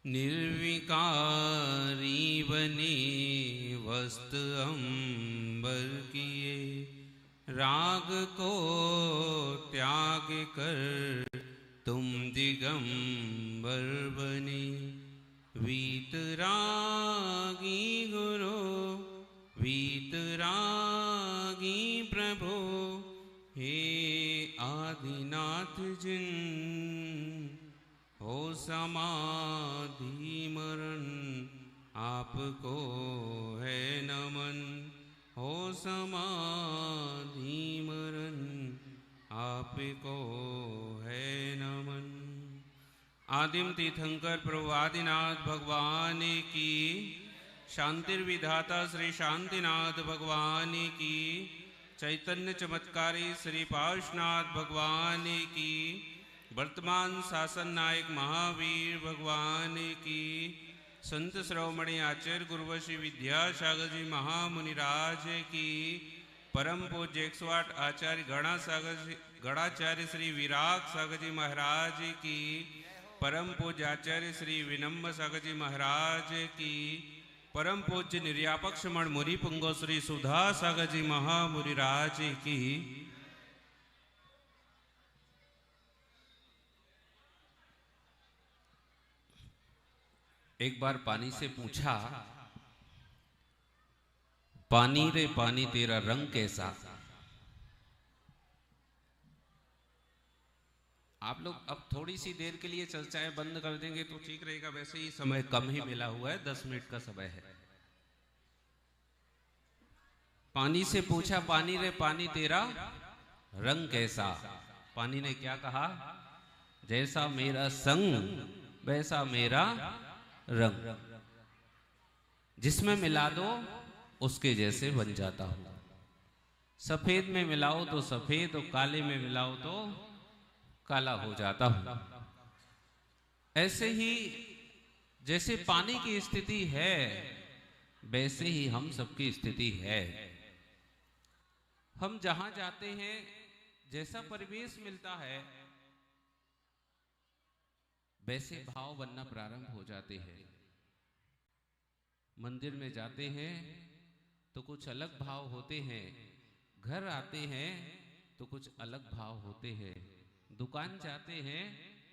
निर्विकारी बने वस्त अंबर किए, राग को त्याग कर तुम दिगंबर बने। वीतरागी गुरु वीतरागी प्रभु, हे आदिनाथ जिन हो समाधि मरण, आपको है नमन। हो समाधि मरण, आपको है नमन। आदिम तीर्थंकर प्रभु आदिनाथ भगवान की, शांतिर्विधाता श्री शांतिनाथ भगवान की, चैतन्य चमत्कारी श्री पार्श्वनाथ भगवान की, वर्तमान शासन नायक महावीर भगवान की, संत श्रोमणी आचार्य गुरुवशी विद्यासागर जी महामुनिराज की, परम पूज्य 108 आचार्य गणाचार्य श्री विराग सागर जी महाराज की, परम पूज्य आचार्य श्री विनम्र सागर जी महाराज की, परम पूज्य निर्यापक मण मुनि पुंगो श्री सुधा सागर जी महामुनिराज की। एक बार पानी से पूछा, पानी रे पानी तेरा रंग कैसा। आप लोग अब थोड़ी सी देर के लिए चर्चाएं बंद कर देंगे तो ठीक रहेगा, वैसे ही समय कम ही मिला हुआ है, 10 मिनट का समय है। पानी से पूछा, पानी रे पानी तेरा रंग कैसा। पानी ने क्या कहा, जैसा मेरा संग वैसा मेरा रंग, जिसमें मिला दो उसके जैसे बन जाता हूं। सफेद में मिलाओ तो सफेद, और काले में मिलाओ तो काला हो जाता हूं। ऐसे ही जैसे पानी की स्थिति है, वैसे ही हम सबकी स्थिति है। हम जहां जाते हैं, जैसा परिवेश मिलता है, वैसे भाव बनना प्रारंभ हो जाते हैं। मंदिर में जाते हैं तो कुछ अलग भाव होते हैं, घर आते हैं तो कुछ अलग भाव होते हैं, दुकान जाते हैं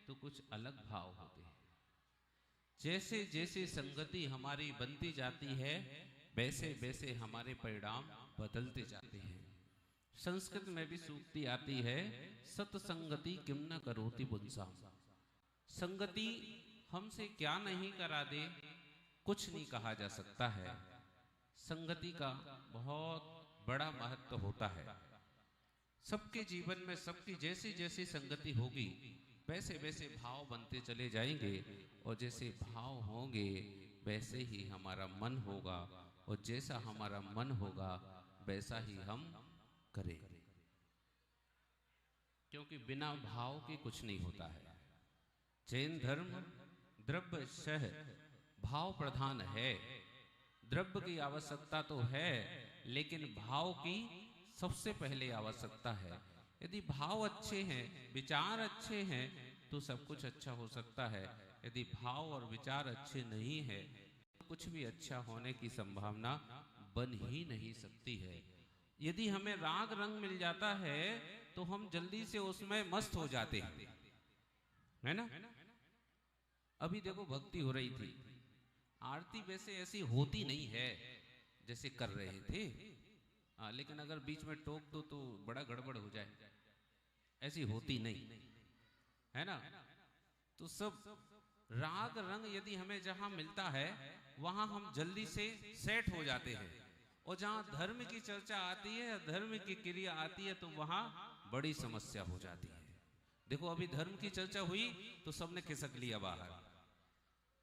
तो कुछ अलग भाव होते हैं। जैसे जैसे संगति हमारी बनती जाती है, वैसे वैसे हमारे परिणाम बदलते जाते हैं। संस्कृत में भी सूक्ति आती है, सत्संगति किम न करोति पुंसाम। संगति हमसे क्या नहीं करा दे, कुछ नहीं कहा जा सकता है। संगति का बहुत बड़ा महत्व होता है। सबके जीवन में सबकी जैसी जैसी संगति होगी, वैसे वैसे भाव बनते चले जाएंगे, और जैसे भाव होंगे वैसे ही हमारा मन होगा, और जैसा हमारा मन होगा वैसा ही हम करेंगे। क्योंकि बिना भाव के कुछ नहीं होता है। जैन धर्म द्रव्य सह भाव प्रधान है। द्रव्य की आवश्यकता तो है, लेकिन भाव की सबसे पहले आवश्यकता है। यदि भाव अच्छे हैं, विचार अच्छे हैं, तो सब कुछ अच्छा हो सकता है। यदि भाव और विचार अच्छे नहीं है, तो कुछ भी अच्छा होने की संभावना बन ही नहीं सकती है। यदि हमें राग रंग मिल जाता है तो हम जल्दी से उसमें मस्त हो जाते हैं, है ना। अभी देखो भक्ति हो रही थी, आरती वैसे ऐसी होती नहीं है जैसे कर रहे थे, लेकिन अगर बीच में टोक दो तो बड़ा गड़बड़ हो जाए, ऐसी होती नहीं है ना। तो सब राग रंग यदि हमें जहां मिलता है वहां हम जल्दी से सेट हो जाते हैं, और जहां धर्म की चर्चा आती है, धर्म की क्रिया आती है, तो वहां बड़ी समस्या हो जाती है। देखो अभी धर्म की चर्चा हुई तो सबने खिसक लिया बाहर,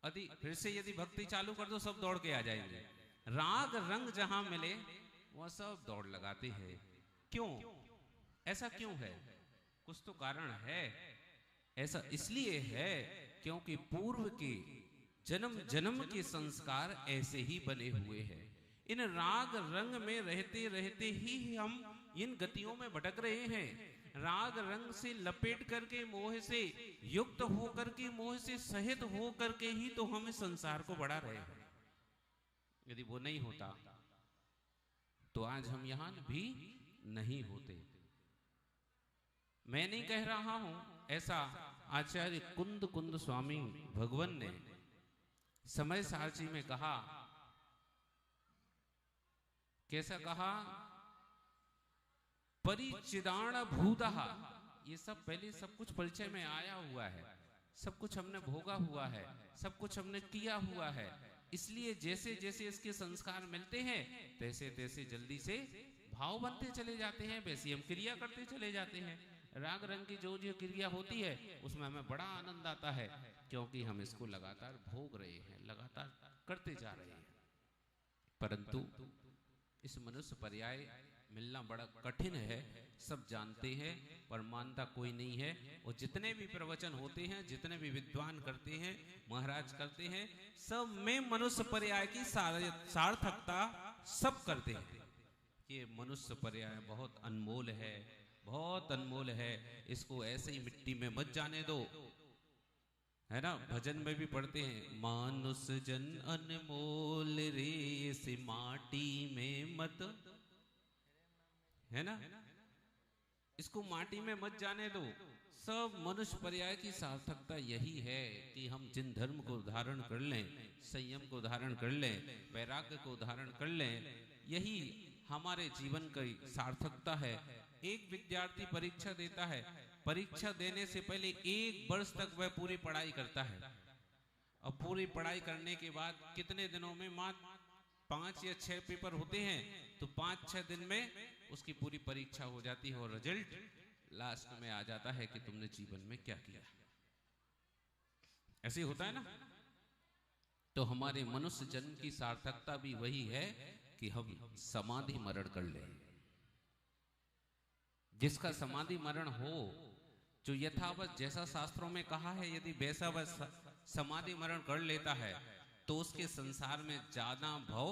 यदि फिर से यदि भक्ति चालू कर दो सब दौड़ के आ जाएंगे। राग रंग जहां मिले वह सब दौड़ लगाते हैं। क्यों, ऐसा क्यों है? कुछ तो कारण है। ऐसा इसलिए है क्योंकि पूर्व के जन्म जन्म के संस्कार ऐसे ही बने हुए हैं। इन राग रंग में रहते रहते ही हम इन गतियों में भटक रहे हैं। राग रंग से लपेट करके मोह से युक्त होकर के, मोह से सहित होकर के ही तो हम इस संसार को बढ़ा रहे हैं। यदि वो नहीं होता तो आज हम यहां भी नहीं होते। मैं नहीं कह रहा हूं, ऐसा आचार्य कुंद स्वामी भगवान ने समय सारची में कहा। कैसा कहा? परिचिदान भूतः, ये सब पहले सब कुछ परिचय में आया हुआ है, सब कुछ हमने भोगा हुआ है, सब कुछ हमने किया हुआ है। इसलिए जैसे जैसे इसके संस्कार मिलते हैं तैसे तैसे जल्दी से भाव बनते चले जाते हैं, वैसे हम क्रिया करते चले जाते हैं। राग रंग की जो जो क्रिया होती है उसमें हमें बड़ा आनंद आता है, क्योंकि हम इसको लगातार भोग रहे हैं, लगातार करते जा रहे हैं। परंतु इस मनुष्य पर्याय मिलना बड़ा कठिन है, सब जानते हैं, पर मानता कोई नहीं है। और जितने भी प्रवचन होते हैं, जितने भी विद्वान करते हैं, महाराज करते हैं, सब में मनुष्य पर्याय की सार्थकता सब करते हैं। ये मनुष्य पर्याय बहुत अनमोल है, बहुत अनमोल है। इसको ऐसे ही मिट्टी में मत जाने दो, है ना। भजन में भी पढ़ते हैं, मानुष जन अनमोल रे इस माटी में मत, है ना। इसको माटी में मत जाने दो। सब मनुष्य पर्याय की सार्थकता यही है कि हम जिन धर्म को धारण कर लें, संयम को धारण कर लें, वैराग्य को धारण कर लें, यही हमारे जीवन की सार्थकता है। एक विद्यार्थी परीक्षा देता है, परीक्षा देने से पहले 1 वर्ष तक वह पूरी पढ़ाई करता है। और पूरी पढ़ाई करने के बाद कितने दिनों में, मात्र 5 या 6 पेपर होते हैं, तो 5-6 दिन में उसकी पूरी परीक्षा हो जाती है और रिजल्ट लास्ट में आ जाता है कि तुमने जीवन में क्या किया। ऐसे ही होता है ना। तो हमारे मनुष्य जन्म की सार्थकता भी वही है कि हम समाधि मरण कर लें। जिसका समाधि मरण हो, जो यथावत जैसा शास्त्रों में कहा है, यदि वैसा वह समाधि मरण कर लेता है तो उसके संसार में ज्यादा भव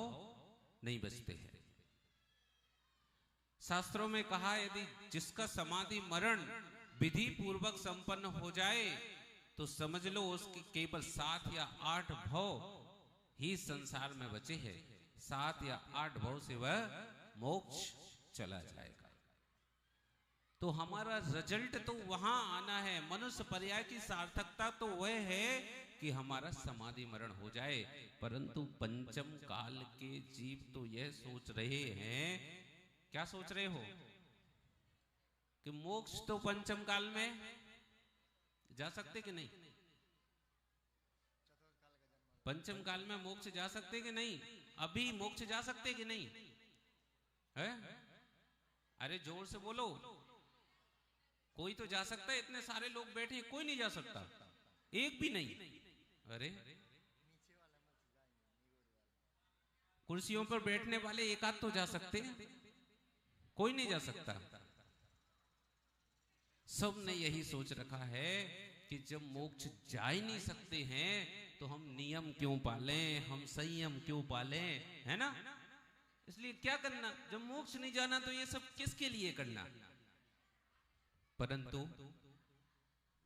नहीं बचते हैं। शास्त्रों में कहा, यदि जिसका समाधि मरण विधि पूर्वक संपन्न हो जाए तो समझ लो उसकी केवल 7 या 8 भव ही संसार में बचे हैं। 7 या 8 भव से वह मोक्ष चला जाएगा। तो हमारा रिजल्ट तो वहां आना है। मनुष्य पर्याय की सार्थकता तो वह है कि हमारा समाधि मरण हो जाए। परंतु पंचम काल के जीव तो यह सोच रहे हैं, क्या सोच रहे हो, कि मोक्ष तो पंचम काल में जा सकते कि नहीं? पंचम काल में मोक्ष जा सकते कि नहीं? अभी मोक्ष जा सकते कि नहीं है? अरे जोर से बोलो। कोई तो जा सकता है, इतने सारे लोग बैठे, कोई नहीं जा सकता, एक भी नहीं। अरे कुर्सियों पर बैठने वाले एक आध तो जा सकते हैं, कोई नहीं जा सकता। सब ने यही सोच रखा है कि जब मोक्ष जा ही नहीं सकते हैं तो हम नियम क्यों पालें, हम संयम क्यों पालें, है ना। इसलिए क्या करना, जब मोक्ष नहीं जाना तो ये सब किसके लिए करना। परंतु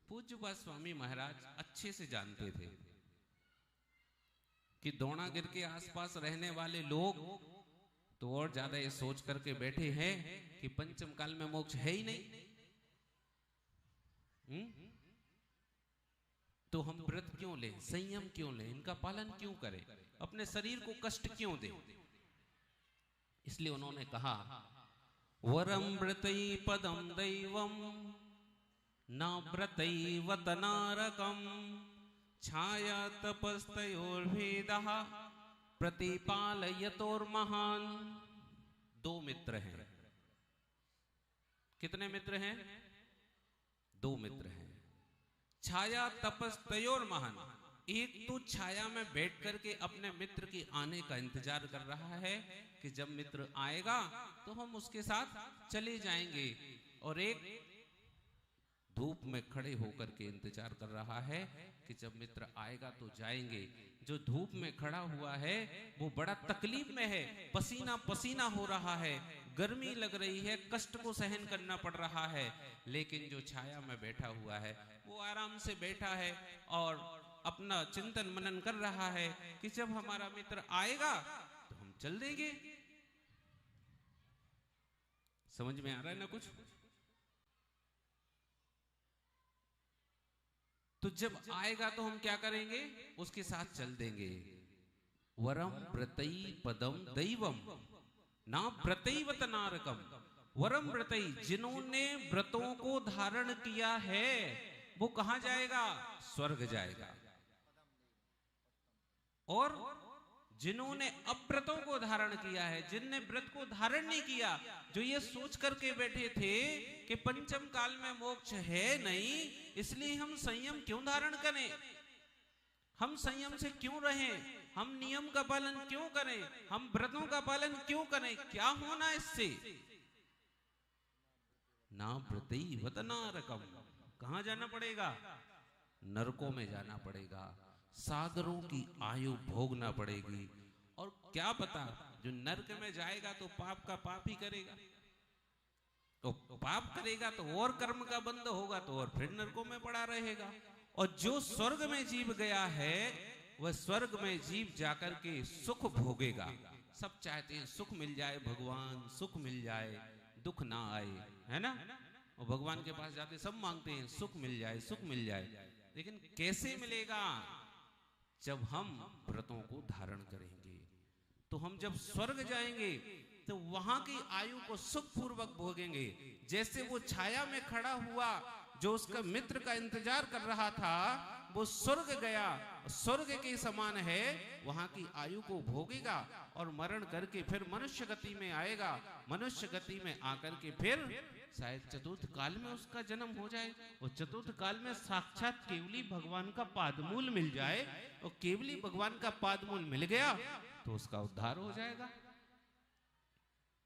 पूज्य स्वामी महाराज अच्छे से जानते थे कि द्रोणागिर के आसपास रहने वाले लोग तो और ज्यादा ये सोच करके बैठे हैं कि पंचम काल में मोक्ष है ही नहीं। तो हम व्रत क्यों लें, संयम क्यों लें, इनका पालन क्यों करें, अपने शरीर को कष्ट क्यों दें। इसलिए उन्होंने कहा, वरम व्रतई पदम दैवम न व्रतैवत नारकम छाया तपस्तयोर्भेदः प्रतिपालयतोर्महान्। 2 मित्र हैं। कितने मित्र हैं? 2 मित्र हैं। छाया तपस्तयोर्महान्, एक तो छाया में बैठ करके अपने मित्र के आने का इंतजार कर रहा है कि जब मित्र आएगा तो हम उसके साथ चले जाएंगे, और एक धूप में खड़े होकर के इंतजार कर रहा है कि जब मित्र आएगा तो जाएंगे। जो धूप में खड़ा हुआ है वो बड़ा तकलीफ में है, पसीना पसीना हो रहा है, गर्मी लग रही है, कष्ट को सहन करना पड़ रहा है। लेकिन जो छाया में बैठा हुआ है वो आराम से बैठा है और अपना चिंतन मनन कर रहा है कि जब हमारा मित्र आएगा तो हम चल देंगे। समझ में आ रहा है ना कुछ? तो जब आएगा तो हम क्या करेंगे? उसके साथ चल देंगे। वरम व्रतई पदम दैवम ना व्रतैवत नारकम। वरम व्रतई, जिन्होंने व्रतों को धारण किया है वो कहां जाएगा? स्वर्ग जाएगा। और जिन्होंने अव्रतों को धारण किया है, जिनने व्रत को धारण नहीं किया, जो ये सोच करके बैठे थे कि पंचम काल में मोक्ष है नहीं, इसलिए हम संयम क्यों धारण करें, हम संयम से क्यों रहें, हम नियम का पालन क्यों करें, हम व्रतों का पालन क्यों करें, क्या होना इससे? ना व्रतैवत नारकम। कहां जाना पड़ेगा? नरकों में जाना पड़ेगा, सागरों की आयु भोगना पड़ेगी। और क्या पता, जो नरक में जाएगा तो पाप का पाप ही करेगा, तो पाप करेगा तो और कर्म का बंध होगा तो और फिर नरकों में पड़ा रहेगा। और जो स्वर्ग में जीव गया है वह स्वर्ग में जीव जाकर के सुख भोगेगा। सब चाहते हैं सुख मिल जाए, भगवान सुख मिल जाए, दुख ना आए, है ना? और भगवान के पास जाते सब मांगते हैं सुख मिल जाए, सुख मिल जाए। लेकिन कैसे मिलेगा? जब हम व्रतों को धारण करेंगे। तो हम जब स्वर्ग जाएंगे तो वहां की आयु को सुखपूर्वक भोगेंगे। जैसे वो छाया में खड़ा हुआ, जो उसका मित्र का इंतजार कर रहा था, वो स्वर्ग गया, स्वर्ग के समान है, वहां की आयु को भोगेगा और मरण करके फिर मनुष्य गति में आएगा। मनुष्य गति में आकर के फिर शायद चतुर्थ काल में उसका जन्म हो जाए और चतुर्थ काल में साक्षात केवली भगवान का पादमूल मिल जाए। और केवली भगवान का पादमूल मिल गया तो उसका उद्धार हो जाएगा।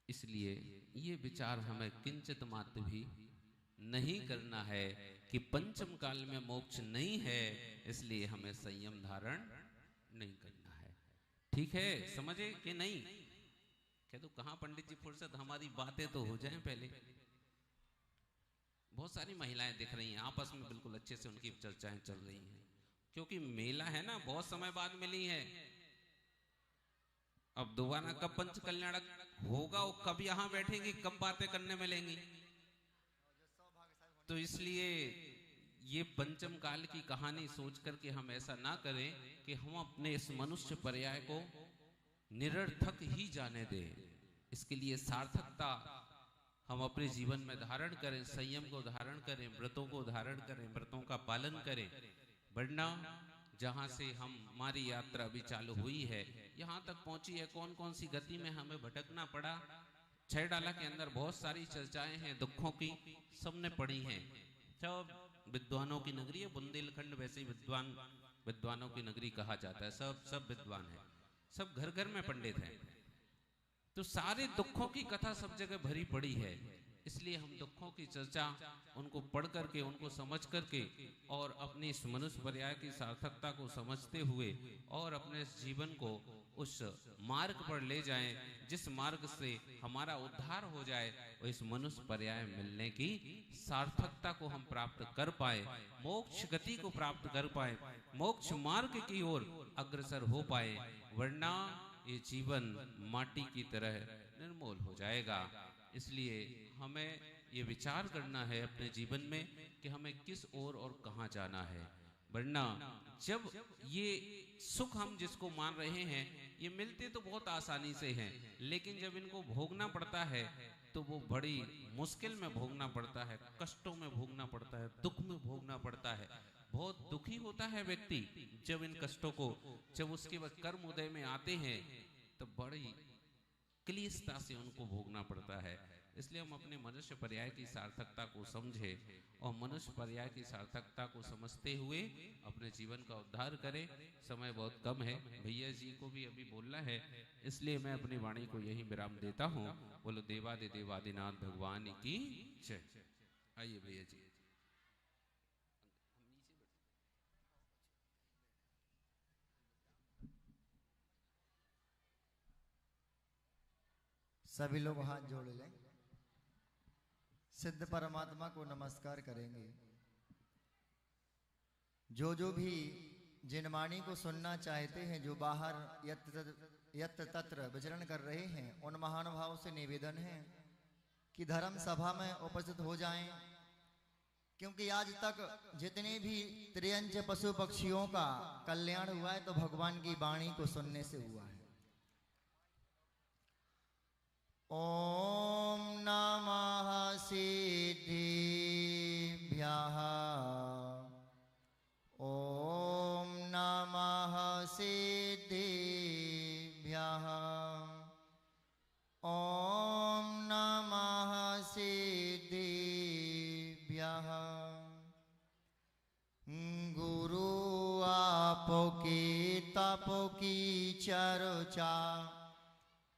इसलिए ये विचार हमें किंचित मात्र भी नहीं करना है कि पंचम काल में मोक्ष नहीं है, इसलिए हमें संयम धारण नहीं करना है। ठीक है, समझे कि नहीं? कह दो कहां पंडित जी फुर्सत, हमारी बातें तो हो जाएं पहले। बहुत सारी महिलाएं दिख रही हैं, आपस में बिल्कुल अच्छे से उनकी चर्चाएं चल रही हैं, क्योंकि मेला है ना, बहुत समय बाद मिली है। अब दोबारा कब पंच कल्याण होगा और कब यहां बैठेंगी, कब बातें करने मिलेंगी। तो इसलिए ये पंचम काल की कहानी सोच करके हम ऐसा ना करें कि हम अपने इस मनुष्य पर्याय को निरर्थक ही जाने दें। इसके लिए सार्थकता हम अपने जीवन में धारण करें, संयम को धारण करें, व्रतों को धारण करें, व्रतों का पालन करें। वरना जहां से हमारी यात्रा अभी चालू हुई है, यहाँ तक पहुंची है, कौन कौन सी गति में हमें भटकना पड़ा। छह डाला के अंदर बहुत सारी चर्चाएं हैं, दुखों की सबने पढ़ी हैं। सब विद्वानों की नगरी है बुंदेलखंड, वैसे ही विद्वानों की नगरी कहा जाता है। सब विद्वान है, सब घर घर में पंडित हैं। तो सारे दुखों की कथा सब जगह भरी पड़ी है। इसलिए हम दुखों की चर्चा उनको पढ़ करके, उनको समझ करके और अपनी इस मनुष्य पर्याय की सार्थकता को समझते हुए और अपने इस जीवन को उस मार्ग पर ले जाएं जिस मार्ग से हमारा उद्धार हो जाए और इस मनुष्य पर्याय मिलने की सार्थकता को हम प्राप्त कर पाए, मोक्ष गति को प्राप्त कर पाए, मोक्ष मार्ग की ओर अग्रसर हो पाए। वरना ये जीवन माटी की तरह निर्मूल हो जाएगा। इसलिए हमें ये विचार करना है अपने जीवन में कि हमें किस ओर और कहां जाना है। वरना जब ये सुख हम जिसको मान रहे हैं ये मिलते तो बहुत आसानी से हैं, लेकिन जब इनको भोगना पड़ता है तो वो बड़ी मुश्किल में भोगना पड़ता है, कष्टों में भोगना पड़ता है, दुख में भोगना पड़ता है। बहुत दुखी होता है व्यक्ति जब इन कष्टों को, जब उसके बाद कर्म उदय में आते हैं तो बड़ी क्लिष्टता से उनको भोगना पड़ता है। इसलिए हम अपने मनुष्य पर्याय की सार्थकता को समझें और मनुष्य पर्याय की सार्थकता को समझते हुए अपने जीवन का उद्धार करें। समय बहुत कम है, भैया जी को भी अभी बोलना है, इसलिए मैं अपनी वाणी को यही विराम देता हूँ। बोलो देवादिदेव आदिनाथ भगवान की जय। आइए भैया जी। सभी लोग हाथ जोड़ लें, सिद्ध परमात्मा को नमस्कार करेंगे। जो भी जिन वाणी को सुनना चाहते हैं, जो बाहर यत्र तत्र विचरण कर रहे हैं, उन महानुभावों से निवेदन है कि धर्म सभा में उपस्थित हो जाएं, क्योंकि आज तक जितने भी त्रियंच पशु पक्षियों का कल्याण हुआ है तो भगवान की वाणी को सुनने से हुआ है। ओम नमः सिद्धिभ्यः, ओम नमः सिद्धिभ्यः, ओम नमः सिद्धिभ्यः। गुरु आपकी तप की चर्चा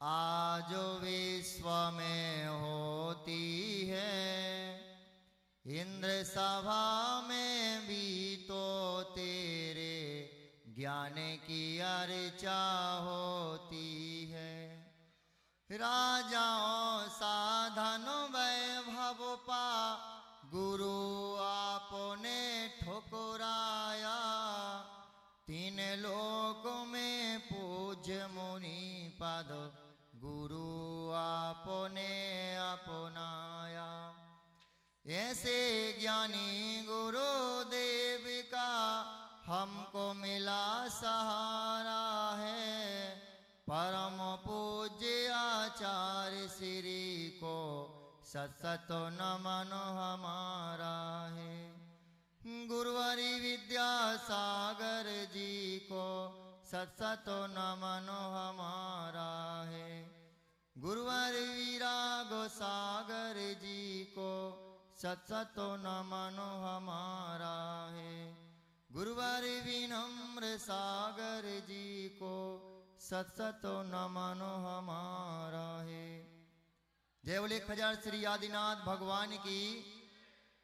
आज विश्व में होती है, इंद्र सभा में भी तो तेरे ज्ञान की अर्चा होती है। राजाओं साधन वैभव पा गुरु आपने ठुकराया, तीन लोक में पूज्य मुनि पद गुरु आपने अपनाया। ऐसे ज्ञानी गुरुदेव का हमको मिला सहारा है, परम पूज्य आचार्य श्री को सत नमन हमारा है। गुरुवारी विद्यासागर जी को सत नमन हमारा है। गुरुवारी विराग सागर जी को सत नमन हमारा है। गुरुवारी विनम्र सागर जी को सत नमन हमारा है। जय बोले 1000 श्री आदिनाथ भगवान की,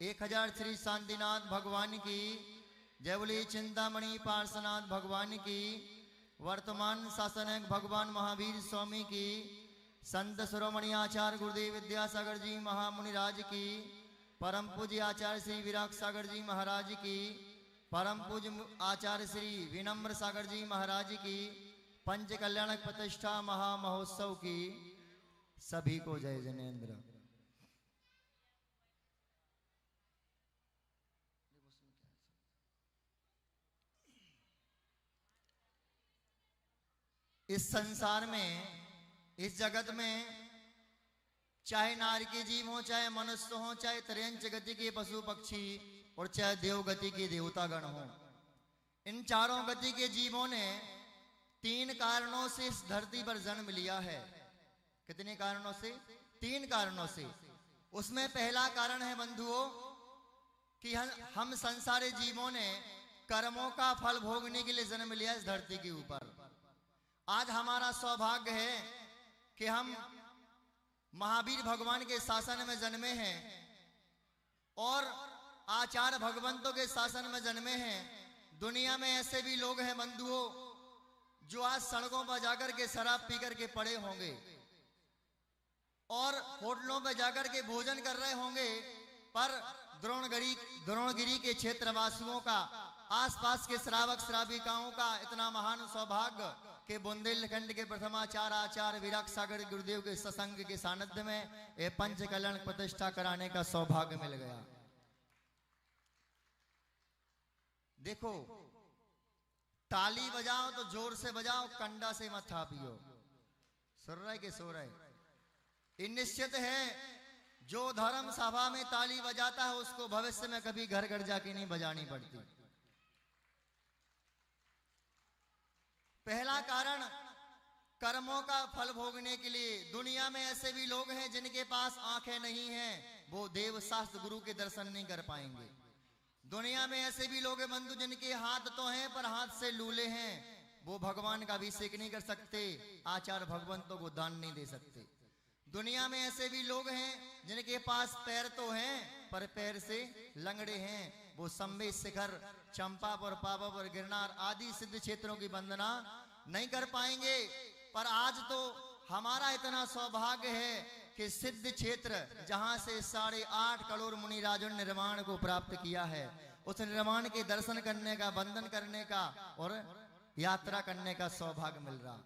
1000 श्री शांतिनाथ भगवान की। जय बोले चिंतामणि पार्श्वनाथ भगवान की। वर्तमान शासनक भगवान महावीर स्वामी की। संत शिरोमणि आचार्य गुरुदेव विद्यासागर जी महामुनिराज की। परम पूज्य आचार्य श्री विराग सागर जी महाराज की। परम पूज्य आचार्य श्री विनम्र सागर जी महाराज की पंच कल्याणक प्रतिष्ठा महामहोत्सव की सभी को जय जनेन्द्र। इस संसार में, इस जगत में, चाहे नारी के जीव हो, चाहे मनुष्य हो, चाहे त्रयंच गति के पशु पक्षी और चाहे देव गति के देवतागण हो, इन चारों गति के जीवों ने 3 कारणों से इस धरती पर जन्म लिया है। कितने कारणों से? 3 कारणों से। उसमें पहला कारण है बंधुओं कि हम संसारी जीवों ने कर्मों का फल भोगने के लिए जन्म लिया इस धरती के ऊपर। आज हमारा सौभाग्य है कि हम महावीर भगवान के शासन में जन्मे हैं और आचार्य भगवंतों के शासन में जन्मे हैं। दुनिया में ऐसे भी लोग हैं बंधुओं जो आज सड़कों पर जाकर के शराब पी करके पड़े होंगे और होटलों पर जाकर के भोजन कर रहे होंगे, पर द्रोणगिरी के क्षेत्रवासियों का, आसपास के श्रावक श्राविकाओं का इतना महान सौभाग्य कि बुंदेलखंड के प्रथमाचार्य आचार्य विराग सागर गुरुदेव के सत्संग के सानिध्य में ये पंच कल्याण प्रतिष्ठा कराने का सौभाग्य मिल गया। देखो, ताली बजाओ तो जोर से बजाओ, कंडा से मत थापियो। सुन रहे के सो रहे? निश्चित है जो धर्म सभा में ताली बजाता है उसको भविष्य में कभी घर घर जाके नहीं बजानी पड़ती। पहला कारण, कर्मों का फल भोगने के लिए। दुनिया में ऐसे भी लोग हैं जिनके पास आंखें नहीं हैं, वो देव शास्त्र गुरु के दर्शन नहीं कर पाएंगे। दुनिया में ऐसे भी लोग हैं बंधु जिनके हाथ तो हैं पर हाथ से लूले हैं, वो भगवान का अभिषेक नहीं कर सकते, आचार्य भगवंतों को दान नहीं दे सकते। दुनिया में ऐसे भी लोग हैं जिनके पास पैर तो हैं पर पैर से लंगड़े हैं, वो संवेद शिखर, चंपापुर, पावापुर, गिरनार आदि सिद्ध क्षेत्रों की वंदना नहीं कर पाएंगे। पर आज तो हमारा इतना सौभाग्य है कि सिद्ध क्षेत्र जहां से 8.5 करोड़ मुनि राजों ने निर्वाण को प्राप्त किया है, उस निर्वाण के दर्शन करने का, वंदन करने का और यात्रा करने का सौभाग्य मिल रहा।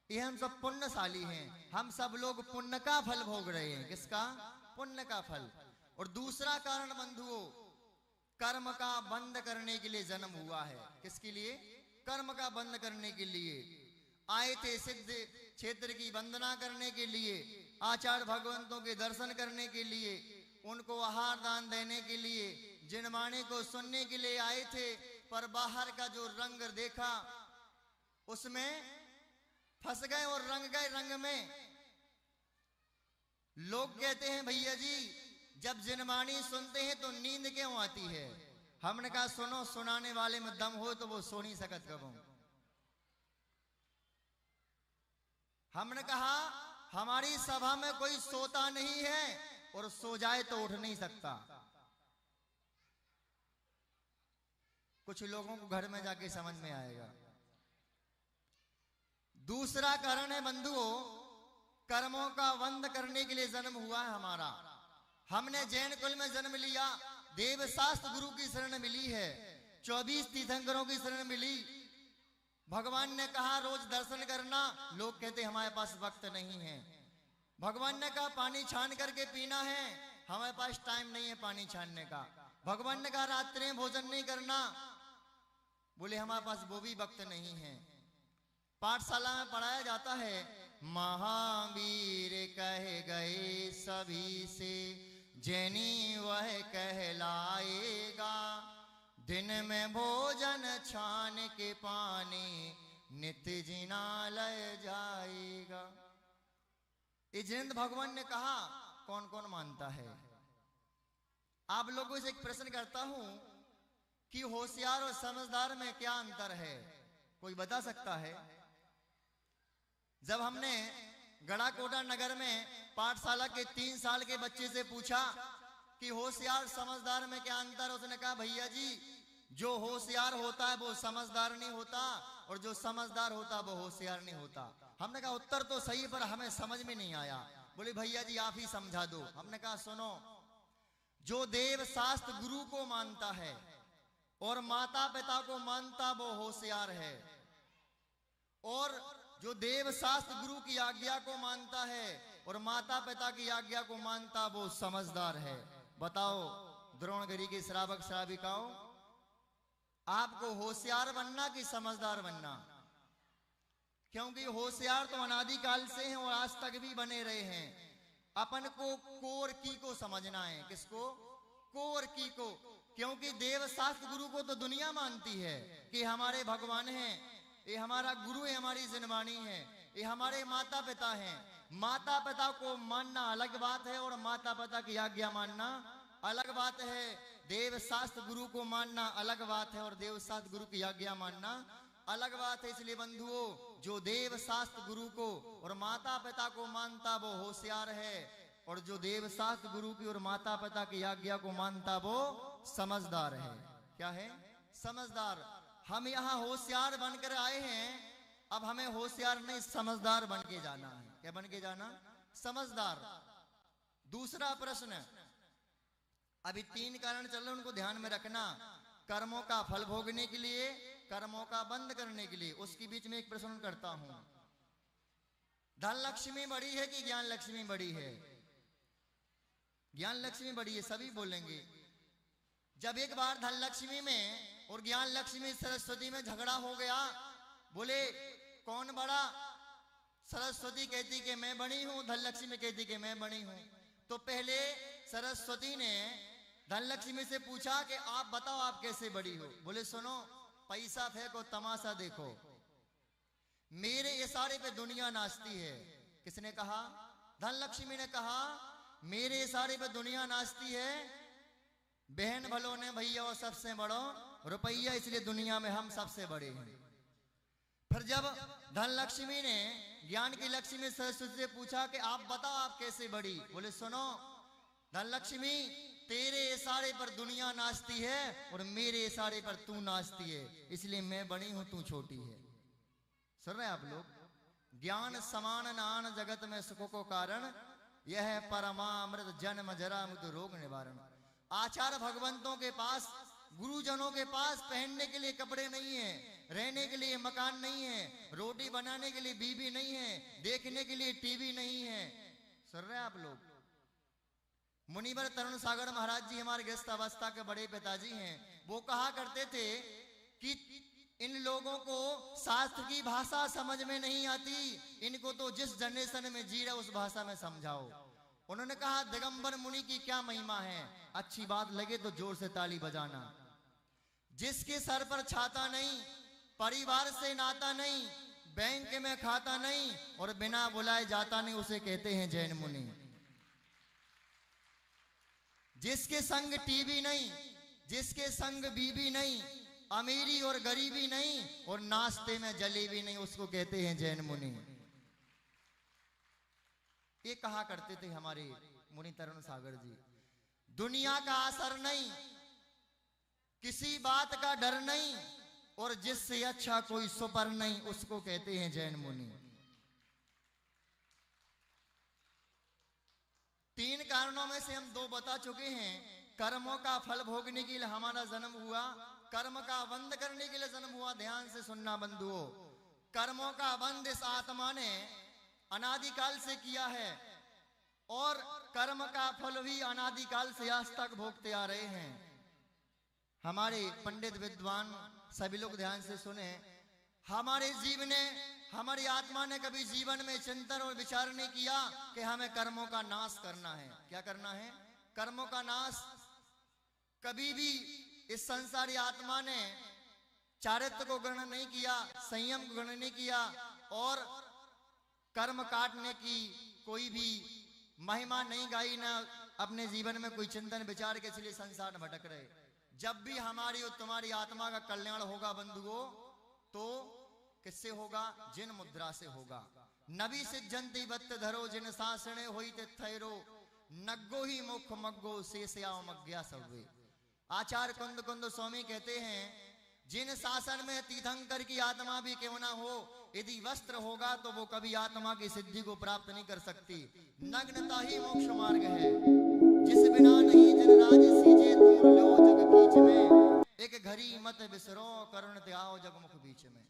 ये हम सब पुण्यशाली हैं, हम सब लोग पुण्य का फल भोग रहे हैं। किसका? पुण्य का फल। और दूसरा कारण बंधुओं, कर्म का बंद करने के लिए जन्म हुआ है। किसके लिए? कर्म का बंद करने के लिए आए थे, सिद्ध क्षेत्र की वंदना करने के लिए, आचार्य भगवंतों के दर्शन करने के लिए, उनको आहार दान देने के लिए, जिनवाणी को सुनने के लिए आए थे। पर बाहर का जो रंग देखा उसमें फंस गए और रंग गए रंग में। लोग कहते हैं भैया जी जब जिनवाणी सुनते हैं तो नींद क्यों आती है? हमने कहा सुनो, सुनाने वाले में दम हो तो वो सो नहीं सकत कबो। हमने कहा हमारी सभा में कोई सोता नहीं है और सो जाए तो उठ नहीं सकता। कुछ लोगों को घर में जाके समझ में आएगा। दूसरा कारण है बंधुओं, कर्मों का बंद करने के लिए जन्म हुआ है हमारा। हमने जैन कुल में जन्म लिया, देव शास्त्र गुरु की शरण मिली है, 24 तीर्थंकरों की शरण मिली। भगवान ने कहा रोज दर्शन करना, लोग कहते हमारे पास वक्त नहीं है। भगवान ने कहा पानी छान करके पीना है, हमारे पास टाइम नहीं है पानी छानने का। भगवान ने कहा रात्रि में भोजन नहीं करना, बोले हमारे पास वो भी वक्त नहीं है। पाठशाला में पढ़ाया जाता है, महावीर कह गए सभी से जैनी वह कहलाएगा, दिन में भोजन छान के पानी नित्य जिनालय जाएगा। ये जिनेंद्र भगवान ने कहा, कौन कौन मानता है? आप लोगों से एक प्रश्न करता हूं कि होशियार और समझदार में क्या अंतर है? कोई बता सकता है? जब हमने गढ़ाकोटा नगर में पाठशाला के 3 साल के बच्चे से पूछा कि होशियार समझदार में क्या अंतर है, उसने कहा भैया जी जो होशियार होता है वो समझदार नहीं होता और जो समझदार होता है वो होशियार नहीं होता। हमने कहा उत्तर तो सही पर हमें समझ में नहीं आया। बोले भैया जी आप ही समझा दो। हमने कहा सुनो, जो देव शास्त्र गुरु को मानता है और माता पिता को मानता वो होशियार है, और जो देव शास्त्र गुरु की आज्ञा को मानता है और माता पिता की आज्ञा को मानता वो समझदार है। बताओ द्रोणगिरी के श्रावक श्राविकाओं, आपको होशियार बनना कि समझदार बनना? क्योंकि होशियार तो अनादिकाल से हैं और आज तक भी बने रहे हैं। अपन को कोर की को समझना है। किसको? कोर की को। क्योंकि देव शास्त्र गुरु को तो दुनिया मानती है कि हमारे भगवान हैं, ये हमारा गुरु है, हमारी जिनवाणी है, ये हमारे माता पिता हैं। माता पिता को मानना अलग बात है और माता पिता की आज्ञा मानना अलग बात है। देव शास्त्र गुरु को मानना अलग बात है और देव शास्त्र गुरु की आज्ञा मानना अलग बात है। इसलिए बंधुओं, जो देव शास्त्र गुरु को और माता पिता को मानता वो होशियार है, और जो देव शास्त्र गुरु की और माता पिता की आज्ञा को मानता वो समझदार है। क्या है? समझदार। हम यहाँ होशियार बनकर आए हैं, अब हमें होशियार नहीं समझदार बन के जाना है। क्या बन के जाना? समझदार। दूसरा प्रश्न, अभी 3 कारण चल रहे उनको ध्यान में रखना। कर्मों का फल भोगने के लिए, कर्मों का बंद करने के लिए। उसके बीच में एक प्रश्न करता हूं, धन लक्ष्मी बड़ी है कि ज्ञान लक्ष्मी बड़ी है? ज्ञान लक्ष्मी बड़ी है, सभी बोलेंगे। जब एक बार धन लक्ष्मी में और ज्ञान लक्ष्मी सरस्वती में झगड़ा हो गया, बोले कौन बड़ा? सरस्वती कहती कि मैं बड़ी हूं, धन लक्ष्मी कहती कि मैं बड़ी हूं। तो पहले सरस्वती ने धन लक्ष्मी से पूछा कि आप बताओ आप कैसे बड़ी हो? बोले सुनो, पैसा फेंको तमाशा देखो, मेरे इशारे पे दुनिया नाचती है। किसने कहा? धन लक्ष्मी ने कहा मेरे इशारे पे दुनिया नाचती है। बहन भलो ने भैया और सबसे बड़ो रुपया, इसलिए दुनिया में हम सबसे बड़े हैं। फिर जब धन लक्ष्मी ने ज्ञान की लक्ष्मी सरस्वती से पूछा कि आप बताओ आप कैसे बड़ी? बोले सुनो धन लक्ष्मी, तेरे इशारे पर दुनिया नाचती है और मेरे इशारे पर तू नाचती है, इसलिए मैं बड़ी हूं तू छोटी है। सुन रहे हैं आप लोग? ज्ञान समान नान जगत में सुख को कारण, यह परमामृत जन्म जरा मृत्यु रोग निवारण। आचार्य भगवंतों के पास, गुरुजनों के पास पहनने के लिए कपड़े नहीं है, रहने के लिए मकान नहीं है, रोटी बनाने के लिए बीबी नहीं है, देखने के लिए टीवी नहीं है। सुन रहे आप लोग? मुनिवर तरुण सागर महाराज जी हमारे गृहस्थ अवस्था के बड़े पिताजी हैं। वो कहा करते थे कि इन लोगों को शास्त्र की भाषा समझ में नहीं आती, इनको तो जिस जनरेशन में जी रहा उस भाषा में समझाओ। उन्होंने कहा दिगंबर मुनि की क्या महिमा है, अच्छी बात लगे तो जोर से ताली बजाना। जिसके सर पर छाता नहीं, परिवार से नाता नहीं, बैंक में खाता नहीं और बिना बुलाए जाता नहीं, उसे कहते हैं जैन मुनि। जिसके संग टीवी नहीं, जिसके संग बीबी नहीं, अमीरी और गरीबी नहीं और नाश्ते में जलेबी नहीं, उसको कहते हैं जैन मुनि। ये कहा करते थे हमारे मुनि तरुण सागर जी। दुनिया का असर नहीं, किसी बात का डर नहीं और जिससे अच्छा कोई सुपर नहीं, उसको कहते हैं जैन मुनि। 3 कारणों में से हम 2 बता चुके हैं। कर्मों का फल भोगने के लिए हमारा जन्म हुआ, कर्म का बंध करने के लिए जन्म हुआ। ध्यान से सुनना बंधुओं, कर्मों का बंध इस आत्मा ने अनादिकाल से किया है और कर्म का फल भी अनादिकाल से आज तक भोगते आ रहे हैं। हमारे पंडित विद्वान सभी लोग ध्यान से सुने। हमारे जीवन ने, हमारी आत्मा ने कभी जीवन में चिंतन और विचार नहीं किया कि हमें कर्मों का नाश करना है। क्या करना है? कर्मों का नाश। कभी भी इस संसारी आत्मा ने चारित्र को ग्रहण नहीं किया, संयम को ग्रहण नहीं किया और कर्म काटने की कोई भी महिमा नहीं गाई, ना अपने जीवन में कोई चिंतन विचार के इसलिए संसार में भटक रहे। जब भी हमारी और तुम्हारी आत्मा का कल्याण होगा बंधुओं, तो किससे होगा? जिन मुद्रा से होगा। नबी सिद्धंति बत्त धरो जिन शासने होई ते थैरो, नग्गो ही मुख मग्गो शेषयाओ मग्या सव्वे। आचार्य कुंद कुंद स्वामी कहते हैं, जिन शासन में तीर्थंकर की आत्मा भी क्यों ना हो, यदि वस्त्र होगा तो वो कभी आत्मा की सिद्धि को प्राप्त नहीं कर सकती। नग्नता ही मोक्ष मार्ग है, जिस बिना नहीं जन राज सीजे तुम लो जग कीच में, एक घड़ी मत बिसरो करुण त्याओ जग मुख बीच में।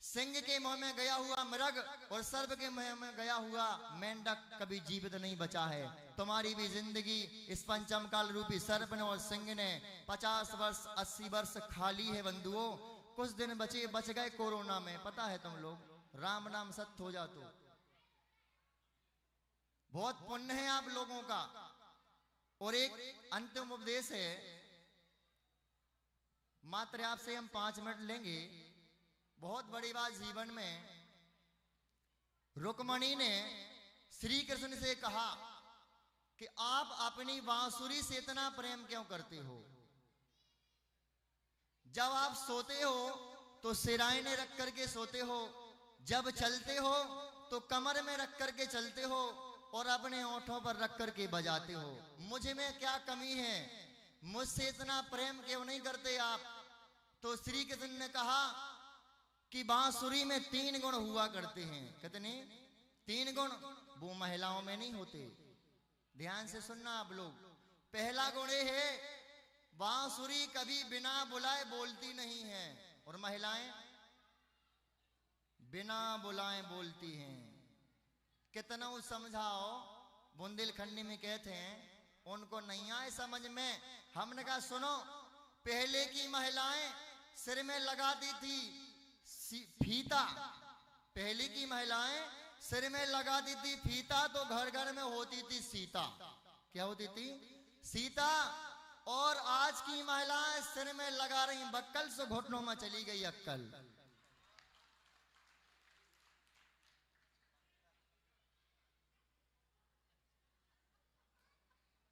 सिंह के मुंह में गया हुआ मृग और सर्प के मुंह में गया हुआ मेंढक कभी जीवित नहीं बचा है। तुम्हारी भी जिंदगी इस पंचम काल रूपी सर्प ने और सिंह ने 50 वर्ष 80 वर्ष खाली है बंधुओं। कुछ दिन बच गए कोरोना में, पता है तुम लोग, राम नाम सत्य हो जा तो बहुत पुण्य है आप लोगों का। और एक अंतिम उपदेश है, मात्र आपसे हम 5 मिनट लेंगे। बहुत बड़ी बात जीवन में, रुक्मणी ने श्री कृष्ण से कहा कि आप अपनी बांसुरी से इतना प्रेम क्यों करते हो? जब आप सोते हो तो सिराइने रख करके सोते हो, जब चलते हो तो कमर में रख करके चलते हो और अपने होठों पर रख करके बजाते हो। मुझ में क्या कमी है? मुझसे इतना प्रेम क्यों नहीं करते आप? तो श्री कृष्ण ने कहा कि बांसुरी में 3 गुण हुआ करते हैं। कितने? 3 गुण। वो महिलाओं में नहीं होते। ध्यान से सुनना आप लोग। पहला गुण ये है, बांसुरी कभी बिना बुलाए बोलती नहीं है और महिलाएं बिना बुलाए बोलती हैं। कितना समझाओ, बुंदेलखंडी में कहते हैं उनको नहीं आए समझ में। हमने कहा सुनो, पहले की महिलाएं सिर में लगाती थी फीता। पहले की महिलाएं सिर में लगाती थी फीता, तो घर घर में होती थी सीता। क्या होती थी? सीता। और आज की महिलाएं सिर में लगा रही बक्कल, से घुटनों में चली गई अक्कल।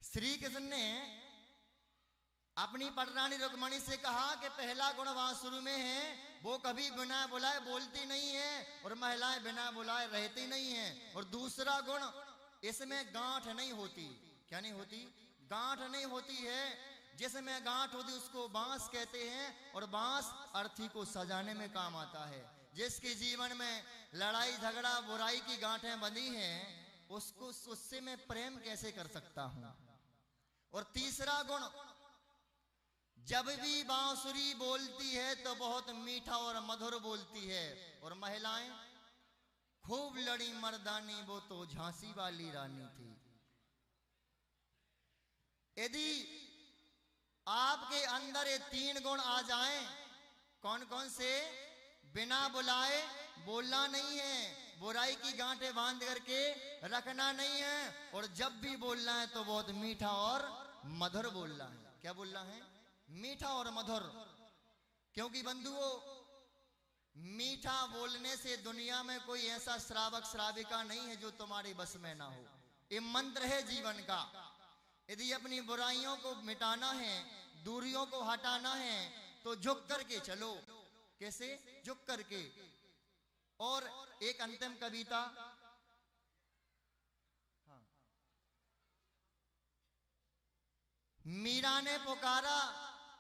श्री कृष्ण ने अपनी पटरानी रुक्मणी से कहा कि पहला गुण बांसुरी में है, वो कभी बिना बुलाए बोलती नहीं है और महिलाएं बिना बुलाए रहती नहीं है। और दूसरा गुण, इसमें गांठ नहीं होती। क्या नहीं होती? गांठ नहीं होती है। जिसमें गांठ होती उसको बांस कहते हैं और बांस अर्थी को सजाने में काम आता है। जिसके जीवन में लड़ाई झगड़ा बुराई की गांठें बंधी हैं, उससे मैं प्रेम कैसे कर सकता हूं। और तीसरा गुण, जब भी बांसुरी बोलती है तो बहुत मीठा और मधुर बोलती है। और महिलाएं, खूब लड़ी मर्दानी, वो तो झांसी वाली रानी थी। यदि आपके अंदर ये तीन गुण आ जाएं, कौन कौन से? बिना बुलाए बोलना नहीं है, बुराई की गांठें बांध करके रखना नहीं है, और जब भी बोलना है तो बहुत मीठा और मधुर बोलना है। क्या बोलना है? मीठा और मधुर। क्योंकि बंधुओं, मीठा बोलने से दुनिया में कोई ऐसा श्रावक श्राविका नहीं है जो तुम्हारे बस में ना हो। ये मंत्र है जीवन का। यदि अपनी बुराइयों को मिटाना है, दूरियों को हटाना है, तो झुक करके चलो। कैसे? झुक करके। और एक अंतिम कविता, हाँ। मीरा ने पुकारा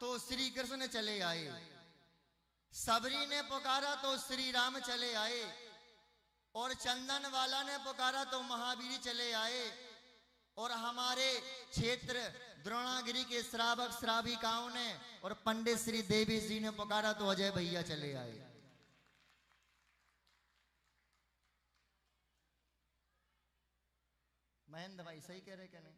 तो श्री कृष्ण चले आए, सबरी ने पुकारा तो श्री राम चले आए, और चंदन वाला ने पुकारा तो महावीर चले आए, और हमारे क्षेत्र द्रोणागिरी के श्रावक श्राविकाओं ने और पंडित श्री देवी जी ने पुकारा तो अजय भैया चले आए। महेंद्र भाई सही कह रहे क्या नहीं?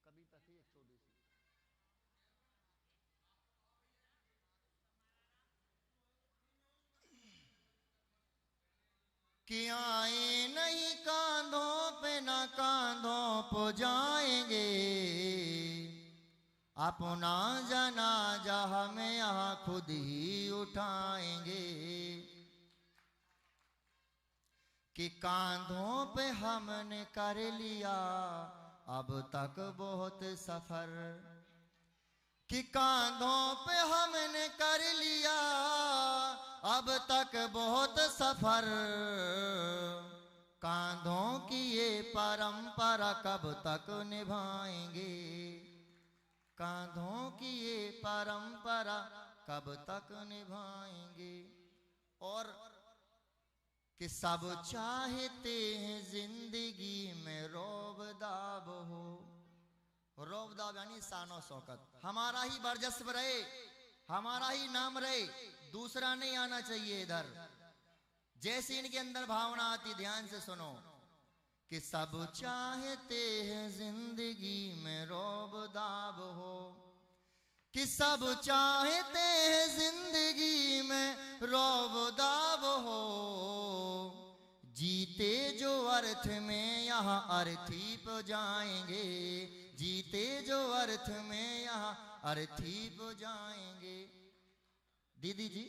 कविता थी एक छोटी सी। कि आए नहीं कांधों पे ना कांधों पे जाएंगे, अपना जनाजा हमें यहाँ खुद ही उठाएंगे। कि कांधों पे हमने कर लिया अब तक बहुत सफर, कि कांधों पे हमने कर लिया अब तक बहुत सफर, कांधों की ये परंपरा कब तक निभाएंगे, कांधों की ये परंपरा कब तक निभाएंगे। और कि सब चाहते हैं जिंदगी में रौब दाब हो, रौब दाब यानी शानो शौकत, हमारा ही वर्चस्व रहे, हमारा ही नाम रहे, दूसरा नहीं आना चाहिए इधर। जैसी इनके अंदर भावना आती, ध्यान से सुनो। कि सब चाहते हैं जिंदगी में रौब दाब हो, कि सब चाहते हैं जिंदगी में रौब दाब हो, जीते जो अर्थ में यहाँ अर्थी पे जाएंगे, जीते जो अर्थ में यहाँ अर्थी पे जाएंगे। दीदी जी,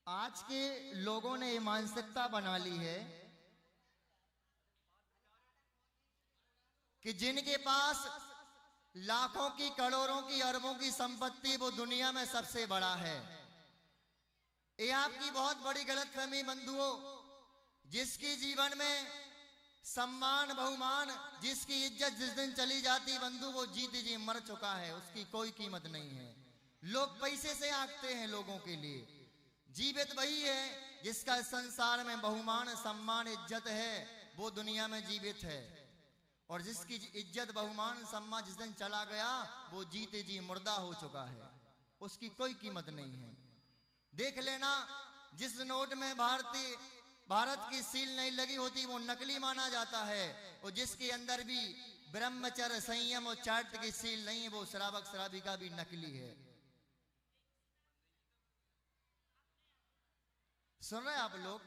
आज के लोगों ने ये मानसिकता बना ली है कि जिनके पास लाखों की, करोड़ों की, अरबों की संपत्ति, वो दुनिया में सबसे बड़ा है। ये आपकी बहुत बड़ी गलतफहमी बंधुओं। जिसकी जीवन में सम्मान बहुमान, जिसकी इज्जत जिस दिन चली जाती बंधु, वो जीते जी मर चुका है, उसकी कोई कीमत नहीं है। लोग पैसे से आंकते हैं लोगों के लिए। जीवित वही है जिसका संसार में बहुमान, सम्मान, इज्जत है, वो दुनिया में जीवित है। और जिसकी इज्जत, बहुमान, सम्मान जिस दिन चला गया, वो जीते जी मुर्दा हो चुका है, उसकी कोई कीमत नहीं है। देख लेना, जिस नोट में भारत की सील नहीं लगी होती वो नकली माना जाता है, और जिसके अंदर भी ब्रह्मचर्य, संयम और चारित्र की सील नहीं है, वो श्रावक श्राविका भी नकली है। सुन रहे आप लोग?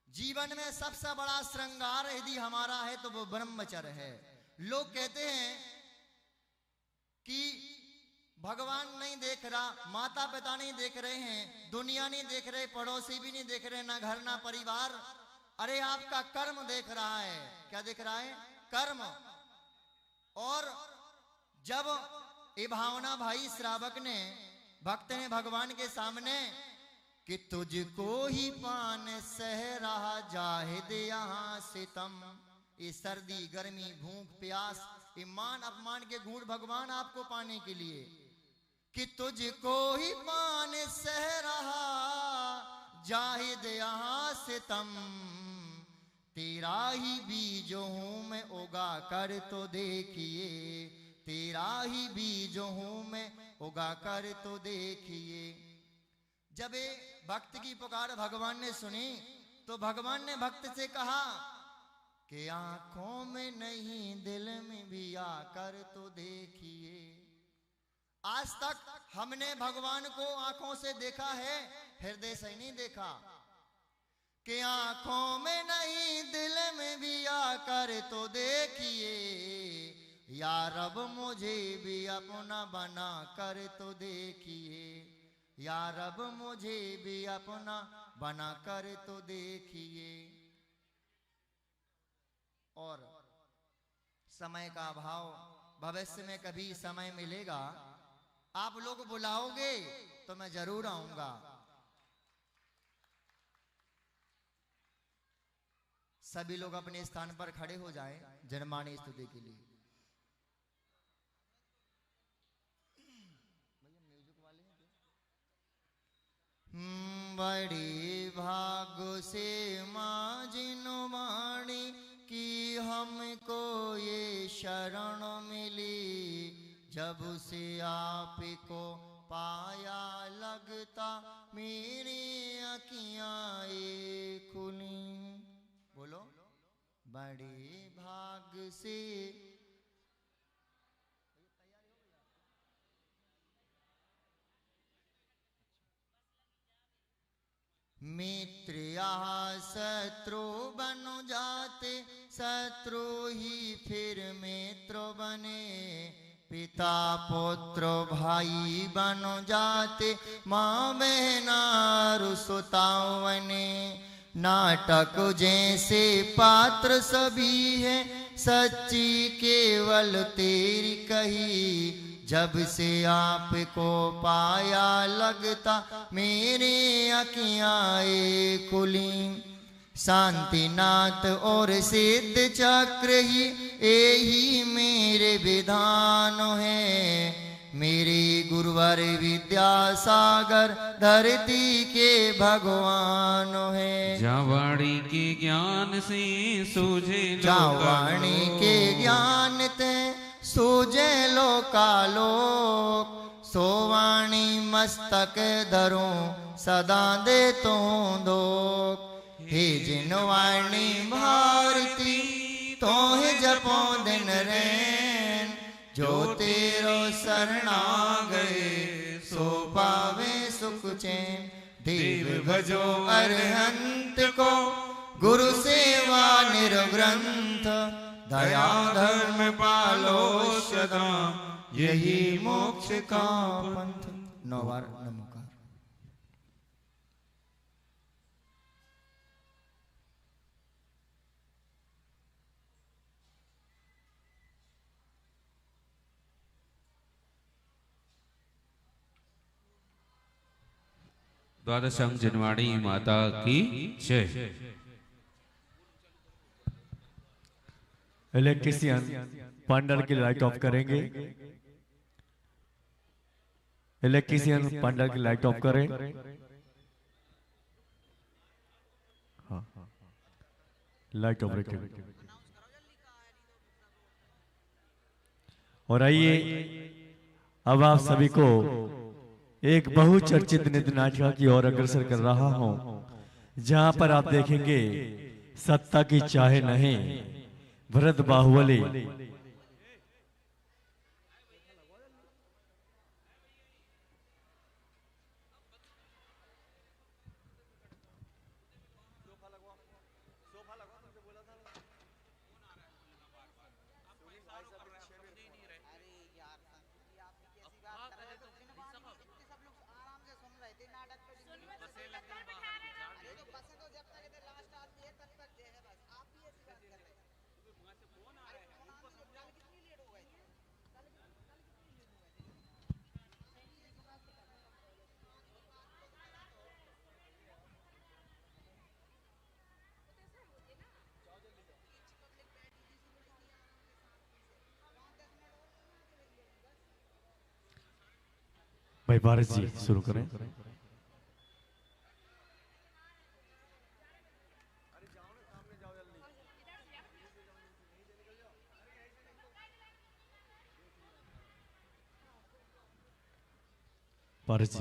जीवन में सबसे बड़ा श्रृंगार यदि हमारा है तो वो ब्रह्मचर्य है। लोग कहते हैं कि भगवान नहीं देख रहा, माता पिता नहीं देख रहे हैं, दुनिया नहीं देख रहे, पड़ोसी भी नहीं देख रहे, ना घर ना परिवार। अरे आपका कर्म देख रहा है। क्या देख रहा है? कर्म। और जब ये भावना भाई श्रावक ने, भक्त ने भगवान के सामने कि तुझको ही पान सह रहा जाहिद यहाँ सितम। ये सर्दी गर्मी भूख प्यास ये मान अपमान के घूंट भगवान आपको पाने के लिए, कि तुझको ही पान सह रहा जाहिद यहाँ सितम। तेरा ही बीज हूं मैं उगा कर तो देखिए, तेरा ही बीज हूं मैं उगा कर तो देखिए। जब ये भक्त की पुकार भगवान ने सुनी तो भगवान ने भक्त से कहा कि आंखों में नहीं दिल में भी आकर तो देखिए। आज तक हमने भगवान को आंखों से देखा है, हृदय से नहीं देखा। कि आंखों में नहीं दिल में भी आकर तो देखिए, या रब मुझे भी अपना बना कर तो देखिए, या रब मुझे भी अपना बना कर तो देखिए। और समय का अभाव, भविष्य में कभी समय मिलेगा आप लोग बुलाओगे तो मैं जरूर आऊंगा। सभी लोग अपने स्थान पर खड़े हो जाएं जनमानस स्तुति के लिए। बड़ी भाग से माँ जिनो वाणी कि हमको ये शरण मिली, जब से आपको पाया लगता मेरी अखियाँ ये खुली। बोलो बड़े भाग से मित्र यहाँ शत्रु बन जाते, शत्रु ही फिर मित्र बने। पिता पुत्र भाई बन जाते, माँ बहना रुसताओं बने। नाटक जैसे पात्र सभी है, सच्ची केवल तेरी कही। जब से आपको पाया लगता मेरी अखियाँ ये खुली। शांतिनाथ और सिद्ध चक्र ही यही मेरे विधान है। मेरे गुरुवर विद्यासागर धरती के भगवान है। जावाणी के ज्ञान से सूझे जावाणी के ज्ञान ते सूझे लोकालोक। सोवाणी मस्तक धरूं सदा दे तो दोख। हे जिनवाणी भारती तो है जपो दिन रैन। जो तेरो शरणा गए सो पावे सुख चैन। देव भजो अरहंत को गुरु सेवा निर्ग्रंथ। दया धर्म पालो सदा यही मोक्ष का पंथ। 9 बार नमोकार। द्वादशं जनवाणी माता की जय। इलेक्ट्रीशियन पंडाल की लाइट ऑफ करेंगे। इलेक्ट्रीशियन पंडाल की लाइट ऑफ करें। हाँ लाइट ऑफ रखें। और आइए अब आप सभी को एक बहुचर्चित नृत्य नाटिका की ओर अग्रसर कर रहा हूं, जहां पर आप देखेंगे सत्ता की चाहे नहीं भरत बाहुबली। भाई भारत जी शुरू करें। भारत जी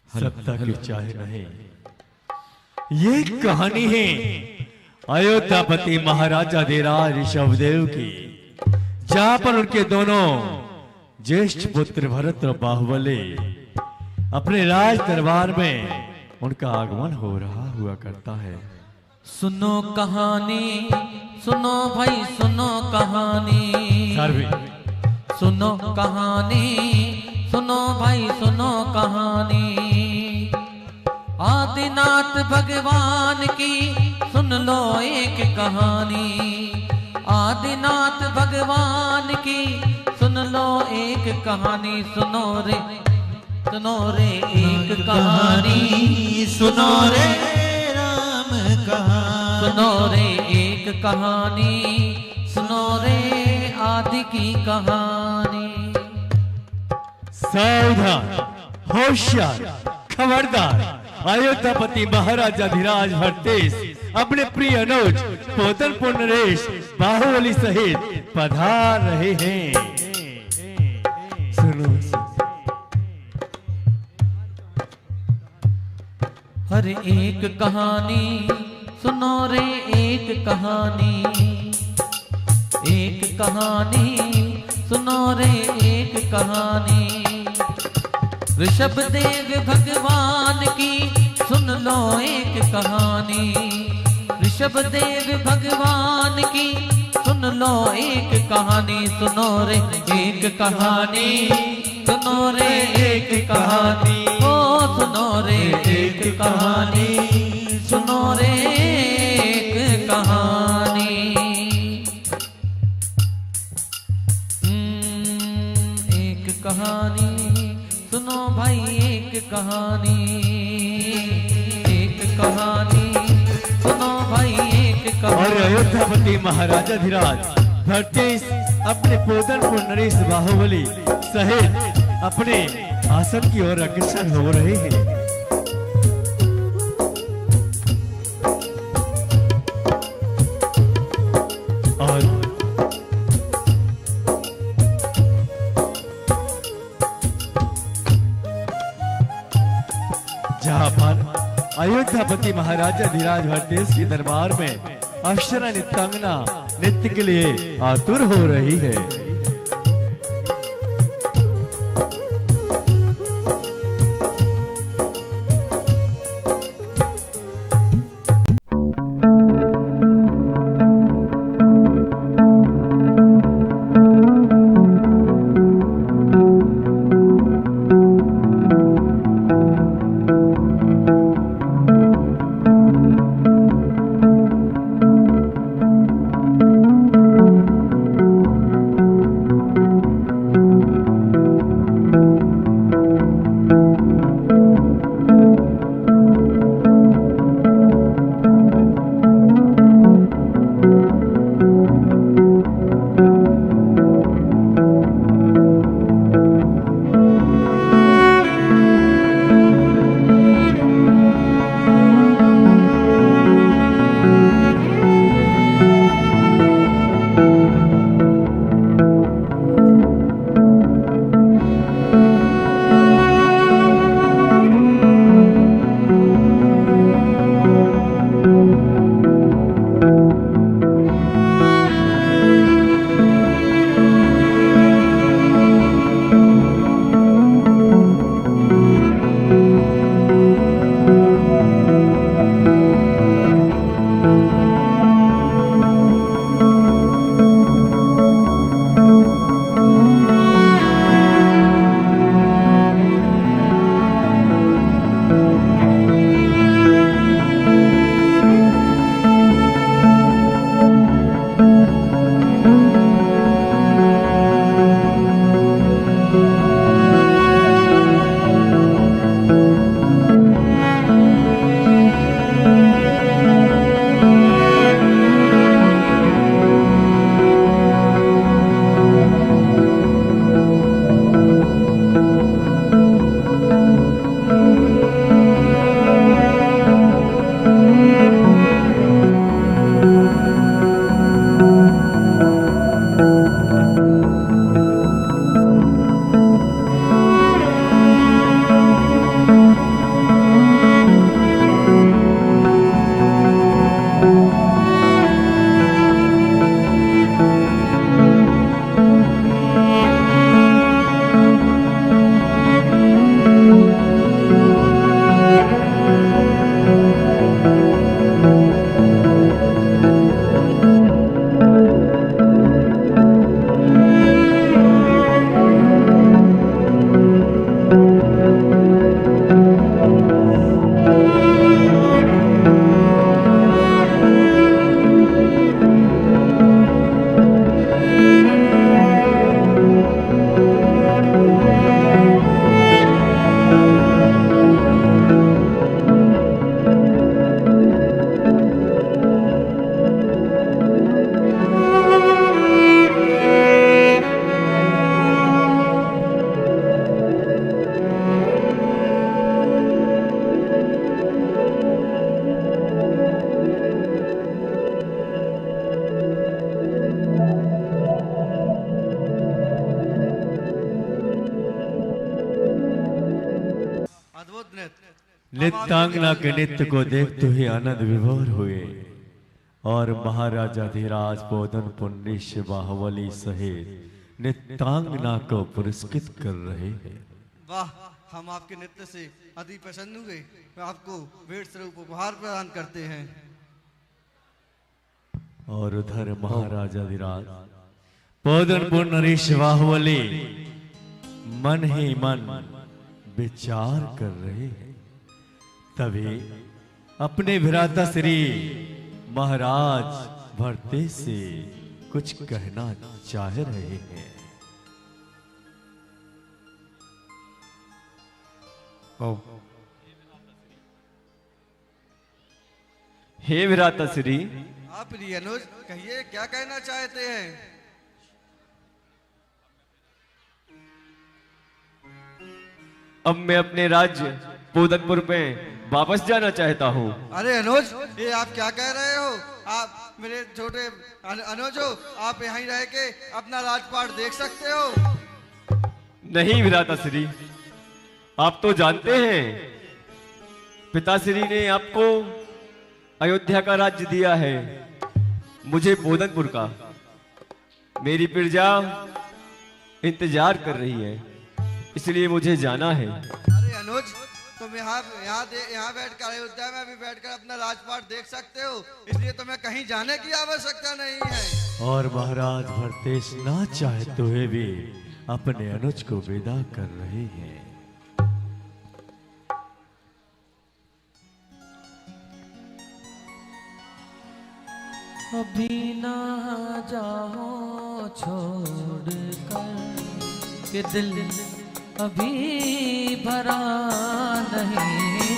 सत्ता की चाहे नहीं, ये कहानी है अयोध्यापति महाराजा धीराज ऋषभदेव की, जहां पर उनके दोनों ज्येष्ठ पुत्र भरत और बाहुबली अपने राज दरबार में उनका आगमन हो रहा हुआ करता है। सुनो कहानी, सुनो भाई सुनो कहानी, सुनो कहानी, सुनो भाई सुनो कहानी। आदिनाथ भगवान की सुन लो एक कहानी, आदिनाथ भगवान की सुन लो एक कहानी। सुनो रे एक कहानी, सुनो रे राम कहानी, सुनो रे एक कहानी, सुनो रे आदि की कहानी। सावधान, होशियार, खबरदार, अयोध्यापति महाराजा धीराज हरतेश अपने प्रिय अनुज पोतनपुर नरेश बाहुबली सहित पधार रहे हैं। सुनो हर एक कहानी, सुनो रे एक कहानी, एक कहानी, सुनो रे एक कहानी। ऋषभदेव भगवान की सुन लो एक कहानी, ऋषभदेव भगवान की सुन लो एक कहानी। सुनो रे एक कहानी, सुनो रे एक कहानी, ओ सुनो रे एक कहानी, सुनो रे एक कहानी। एक कहानी, सुनो भाई एक कहानी, एक कहानी, सुनो भाई एक कहानी। और अयोध्यापति महाराजा धीराज हरतेश अपने पोतनपुर नरेश बाहुबली सहित अपने आसन की ओर अग्रसर हो रहे हैं। और जहां पर अयोध्यापति महाराजा धीराज हरतेश के दरबार में अप्सरा नृत्यांगना नृत्य के लिए आतुर हो रही है। नित्यांगना के नृत्य को देखते हुए आनंद विभोर हुए और महाराजा धीराज पोदन पुण्य बाहुबली सहित नित्यांगना को पुरस्कृत कर रहे हैं। वाह, हम आपके नृत्य से अति प्रसन्न हुए। आपको भेंट स्वरूप उपहार प्रदान करते हैं। और उधर महाराजा धीराज पोदन पुण्य बाहुबली मन ही मन विचार कर रहे हैं। तभी अपने भ्राता श्री महाराज भरते से कुछ कहना चाह रहे हैं। हे भ्राता श्री, आप प्रिय अनुज, कहिए क्या कहना चाहते हैं। अब मैं अपने राज्य पोदनपुर में वापस जाना चाहता हूँ। अरे अनुज, ये आप क्या कह रहे हो। आप मेरे छोटे अनुज हो, आप यहीं रह के अपना राजपाट देख सकते हो। नहीं भ्राता श्री, आप तो जानते हैं पिताश्री ने आपको अयोध्या का राज्य दिया है, मुझे पोदनपुर का। मेरी प्रजा इंतजार कर रही है, इसलिए मुझे जाना है। अरे अनुज, तुम यहाँ बैठकर अयोध्या में भी बैठकर अपना राजपाट देख सकते हो, इसलिए तुम्हें कहीं जाने की आवश्यकता नहीं है। और महाराज भरतेश ना चाहते हुए भी अपने अनुज को विदा कर रहे हैं। अभी ना जाओ छोड़ कर के दिल अभी भरा नहीं।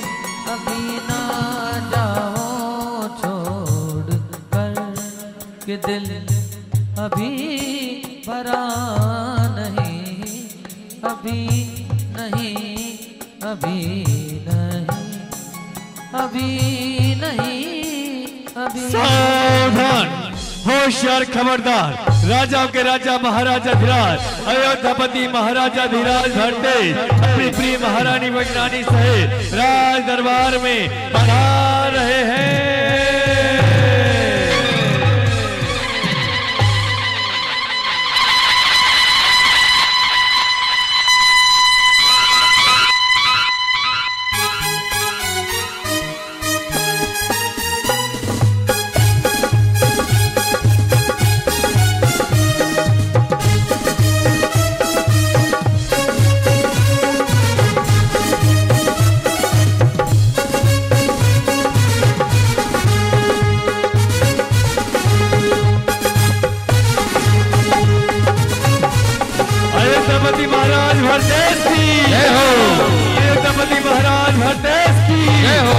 अभी ना जाओ छोड़ कर के दिल अभी भरा नहीं। अभी नहीं, अभी नहीं, अभी नहीं, अभी सावधान, होशियार, खबरदार। राजाओं के राजा महाराजा धीराज, अयोध्यापति महाराजा धीराज भरतेश अपनी प्रिय महारानी वज्रानी सहित राज दरबार में पधार रहे हैं। महाराज भरतेश की जय हो। अयोध्यापति महाराज भरतेश की जय हो।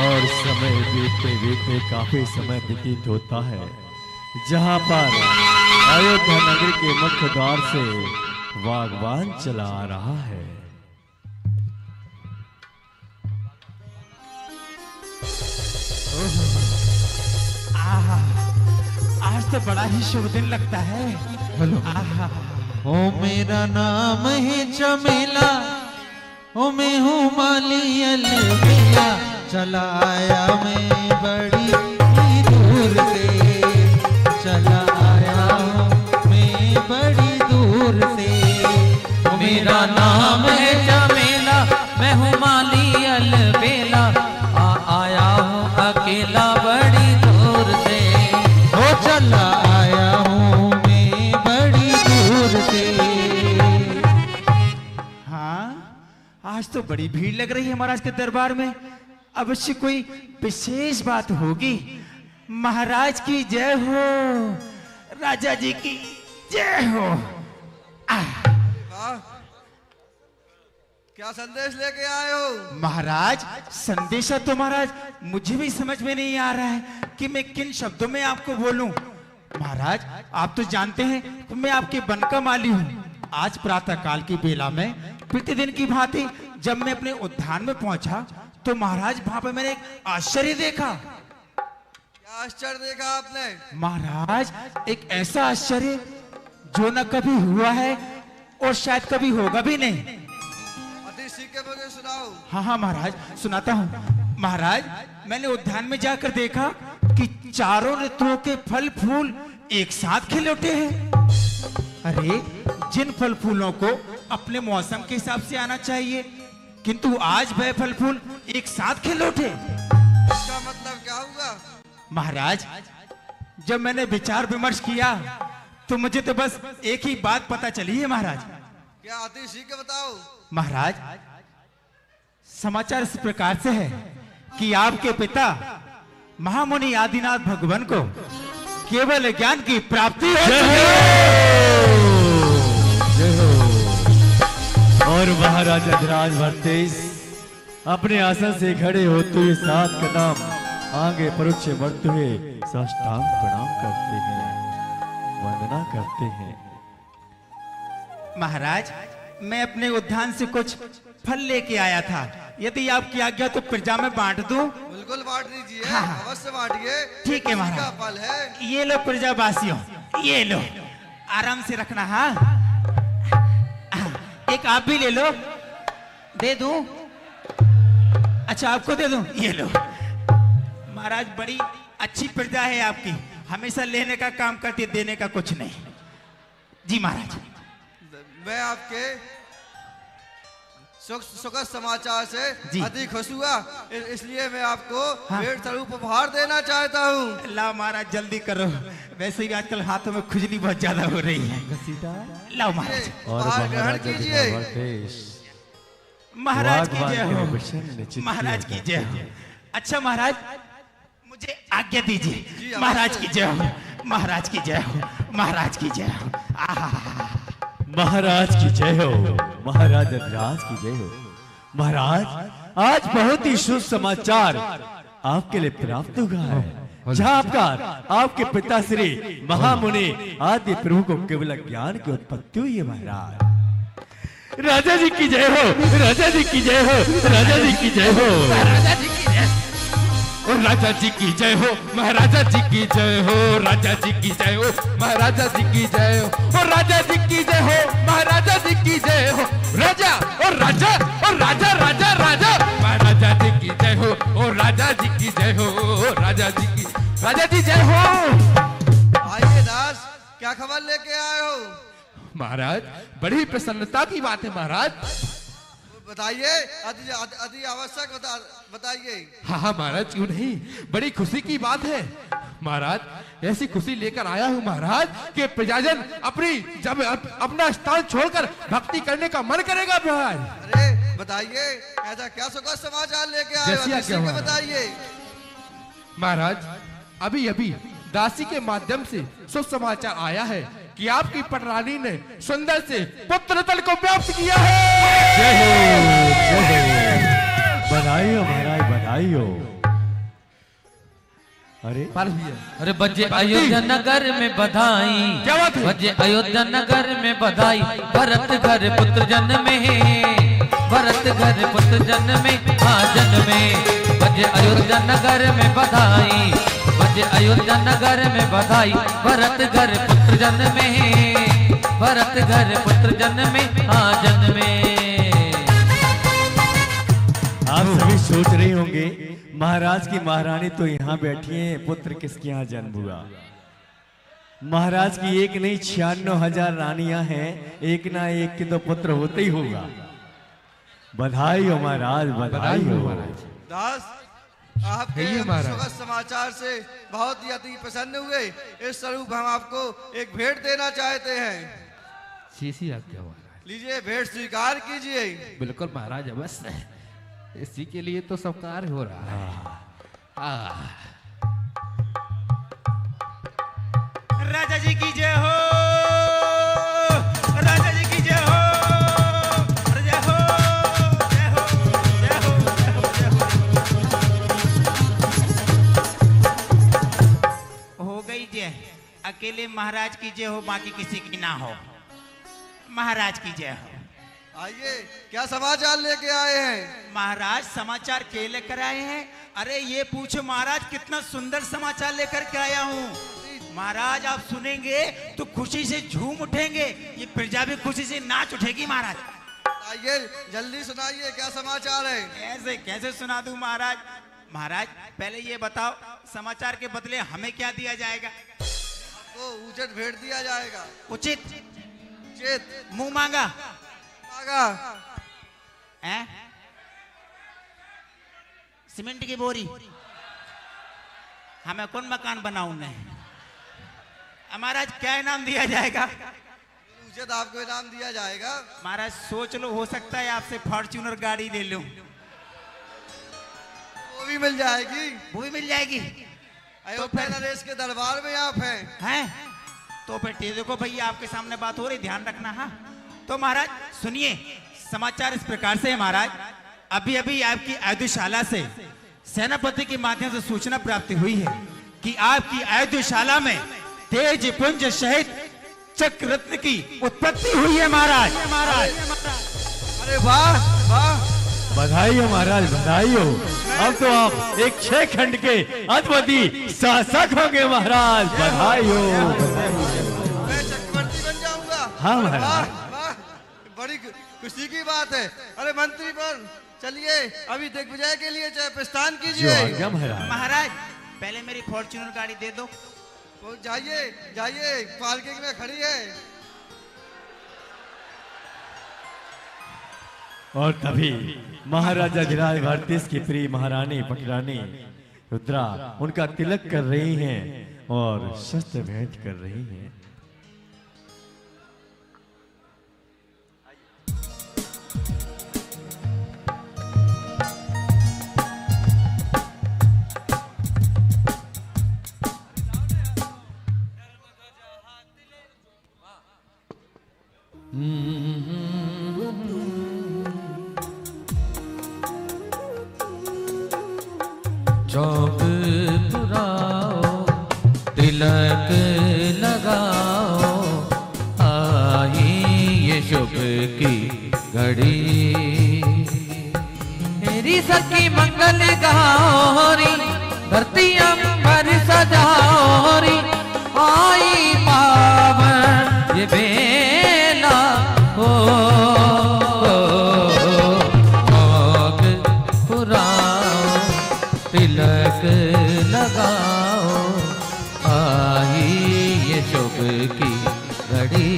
और समय बीतते बीतते काफी समय व्यतीत होता है, जहां पर अयोध्या नगरी के मुख्य द्वार से बागवान चला आ रहा है। आज तो बड़ा ही शुभ दिन लगता है। ओ मेरा नाम है चमेला, ओ मैं हूँ माली अलविया। चला आया मैं बड़ी दूर से, चला आया हूँ मैं बड़ी दूर से। ओ मेरा नाम है चमेला, मैं हूँ माली अलबेला। आया हूँ अकेला बड़ी दूर से। ओ चला आया हूँ मैं बड़ी दूर से। हाँ, आज तो बड़ी भीड़ लग रही है महाराज के दरबार में। अवश्य कोई विशेष बात होगी। महाराज की जय हो, राजा जी की जय हो। क्या संदेश लेके आए हो महाराज? संदेशा तो महाराज मुझे भी समझ में नहीं आ रहा है कि मैं किन शब्दों में आपको बोलूं। महाराज आप तो जानते हैं कि मैं आपके वन का माली हूँ। आज प्रातः काल की बेला में प्रतिदिन की भांति जब मैं अपने उद्यान में पहुंचा तो महाराज वहां पर मैंने एक आश्चर्य देखा। क्या आश्चर्य देखा आपने? महाराज एक ऐसा आश्चर्य जो न कभी हुआ है और शायद कभी होगा भी नहीं। अतिशी के मुझे सुनाओ। हाँ हाँ महाराज, सुनाता हूँ। महाराज, मैंने उद्यान में जाकर देखा कि चारों ऋतुओं के फल फूल एक साथ खिल उठे हैं। अरे, जिन फल फूलों को अपने मौसम के हिसाब से आना चाहिए, किंतु आज वह फल फूल एक साथ खिल उठे। इसका मतलब क्या हुआ? महाराज, जब मैंने विचार विमर्श किया तो मुझे तो बस एक ही बात पता चली है महाराज। क्या आती सी के बताओ। महाराज, समाचार इस प्रकार से है कि आपके पिता महामुनि आदिनाथ भगवान को केवल ज्ञान की प्राप्ति हो चुकी है। और महाराजा धीराज भरतेश अपने आसन से खड़े होते हुए 7 कदम आगे परुक्ष बढ़ते हुए साष्टांग प्रणाम करते हैं, वंदना करते हैं। महाराज, मैं अपने उद्यान से कुछ फल लेके आया था, यदि आपकी आज्ञा तो प्रजा में बांट दूं। बिल्कुल बांट दीजिए। हाँ। अवश्य बांटिए। ठीक है महाराज। का फल है। ये लो प्रजावासियों, ये लो, आराम से रखना। हाँ, एक आप भी ले लो। दे दूं? अच्छा, आपको दे दूं? ये लो। महाराज, बड़ी अच्छी प्रजा है आपकी, हमेशा लेने का काम करती, देने का कुछ नहीं। जी महाराज। मैं आपके सुखद समाचार से अति खुश हुआ, इसलिए मैं आपको भेंट स्वरूप उपहार देना चाहता हूँ। लाओ महाराज, जल्दी करो, वैसे भी आजकल हाथों में खुजली बहुत ज्यादा हो रही है। लाओ महाराज। और ग्रहण कीजिए। महाराज की जय हो, महाराज की जय हो। अच्छा महाराज, मुझे आज्ञा दीजिए। महाराज की जय हो, महाराज की जय हो, महाराज की जय हो। महाराज की जय हो, महाराज धीराज की जय हो। महाराज, आज बहुत ही शुभ समाचार आपके लिए प्राप्त हुआ है, जहाँ आपके पिता श्री महामुनि आदि प्रभु को केवल ज्ञान की उत्पत्ति हुई है। महाराज, राजा जी की जय हो, राजा जी की जय हो, राजा जी की जय हो, राजा जी की जय, और राजा जी की जय हो, महाराजा जी की जय हो, राजा जी की जय हो, महाराजा जी की जय हो, और राजा जी की जय हो, महाराजा जी की जय हो, राजा और राजा और राजा राजा राजा, महाराजा जी की जय हो, और राजा जी की जय हो, राजा जी की, राजा जी जय हो। आइए दास, क्या खबर लेके आए हो? महाराज, बड़ी प्रसन्नता की बात है महाराज। बताइए, अति आवश्यक बताइए। हाँ हाँ महाराज, क्यों नहीं, बड़ी खुशी की बात है महाराज। ऐसी खुशी लेकर आया हूँ महाराज कि प्रजाजन अपना स्थान छोड़कर भक्ति करने का मन करेगा महाराज। अरे बताइए, ऐसा क्या सुखद समाचार लेके आए हो? बताइए महाराज। अभी अभी दासी के माध्यम से शुभ समाचार आया है कि आपकी पटरानी ने सुंदर से पुत्र रतन को प्राप्त किया है। जय हो, जय हो, बधाई हो महाराज, बधाई हो। अरे बजे अयोध्या नगर में बधाई, क्या बात है? बजे अयोध्या नगर में बधाई, भरत घर पुत्र जन्मे, भरत घर पुत्र जन्मे, हाँ जन्मे। बजे अयोध्या नगर में बधाई, बजे अयोध्या नगर में बधाई, भरत घर पुत्र जन्मे, भरत घर पुत्र जन्मे, हाँ जन्मे। आप सभी सोच रहे होंगे, महाराज की महारानी तो यहाँ बैठी है, पुत्र किसके यहाँ जन्म हुआ? महाराज की एक नहीं 96,000 रानियां हैं, एक ना एक के तो पुत्र होते ही होगा। बधाई हो महाराज, बधाई हो महाराज। दास, आपके सुखद समाचार से बहुत ही अति प्रसन्न हुए। इस स्वरूप हम आपको एक भेंट देना चाहते हैं। शीशी आज्ञा महाराज। लीजिए, भेंट स्वीकार कीजिए। बिल्कुल महाराज, अवश्य, इसी के लिए तो सब कार्य हो रहा है। राजा जी की जय हो, राजा जी की जय हो, जय हो, जय हो, जय हो, जय हो, जय हो। हो गई जय, अकेले महाराज की जय हो, बाकी किसी की ना हो। महाराज की जय हो। आइए, क्या समाचार लेके आए हैं? महाराज, समाचार के लेकर आए हैं? अरे ये पूछो महाराज, कितना सुंदर समाचार लेकर के आया हूँ। महाराज, आप सुनेंगे तो खुशी से झूम उठेंगे, ये प्रजा भी खुशी से नाच उठेगी महाराज। आइए जल्दी सुनाइए क्या समाचार है। कैसे कैसे सुना दूं महाराज। महाराज पहले ये बताओ समाचार के बदले हमें क्या दिया जाएगा। आपको उचित भेंट दिया जाएगा। उचित उचित मुंह मांगा मांगा है। सीमेंट की बोरी। हमें कौन मकान बनाऊं नहीं। महाराज क्या इनाम दिया जाएगा। उचित आपको इनाम दिया जाएगा। महाराज सोच लो, हो सकता है आपसे फॉर्च्यूनर गाड़ी ले लूं। वो भी मिल जाएगी। वो भी मिल जाएगी। अयोध्या नरेश के दरबार में आप हैं। तो फिर देखो भैया आपके सामने बात हो रही, ध्यान रखना। हाँ तो महाराज सुनिए, समाचार इस प्रकार से है महाराज। अभी अभी आपकी आयुधशाला से सेनापति के माध्यम से सूचना प्राप्त हुई है कि आपकी आयुधशाला में तेज पुंज सहित चक्र रत्न की उत्पत्ति हुई है महाराज। अरे वाह वाह, बधाई हो महाराज, बधाई हो। अब तो आप एक 6 खंड के अद्भुती शासक होंगे महाराज, बधाई हो। मैं चक्रवर्ती बन जाऊंगा। हाँ अरे महाराज। वाह वाह, बड़ी खुशी की बात है। अरे मंत्री पर चलिए अभी दिग्विजय के लिए प्रस्थान जो कीजिए। आज्ञा महाराज। महाराज पहले मेरी फॉर्च्यूनर गाड़ी दे दो। तो जाइए जाइए, पार्किंग में खड़ी है। और तभी महाराजा धीराज भारती की प्रिय महारानी पटरानी रुद्रा उनका तिलक कर रही हैं और शस्त्र भेंट कर रही हैं। चौक पुराओ तिलक लगाओ, आई ये शुभ की घड़ी। मेरी सखी मंगल गौरी, धरती अंबर सजाओरी, आई पावन ये बेला हो। चौक पुराओ तिलक लगाओ, आई ये शुभ की घड़ी।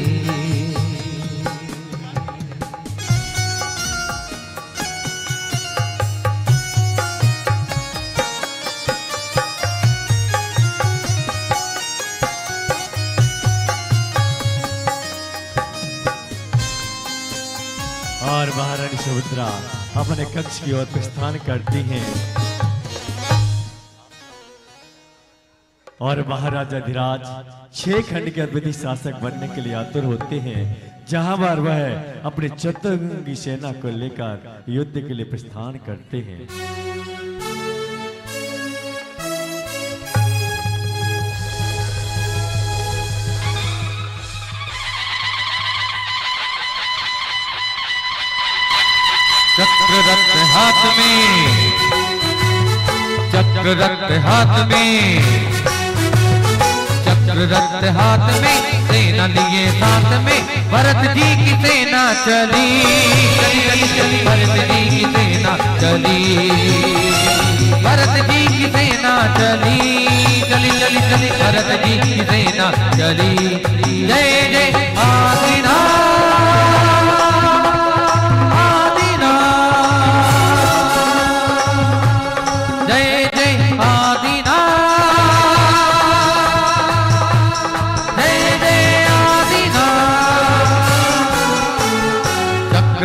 और महारानी सुभद्रा अपने कक्ष की ओर प्रस्थान करती हैं और महाराजा धीराज 6 खंड के अद्वितीय शासक बनने के लिए आतुर होते हैं। जहां बार वह अपने चतुरंगी सेना को लेकर युद्ध के लिए प्रस्थान करते हैं। चक्र रत्न हाथ में, चक्र रत्न हाथ में, चक्र रत्न हाथ में, सेना लिए साथ में, भरत जी की सेना चली चली चली चली, भरत जी की सेना चली, भरत जी की सेना चली चली चली चली, भरत जी की सेना चली। जय जय आदिनाथ,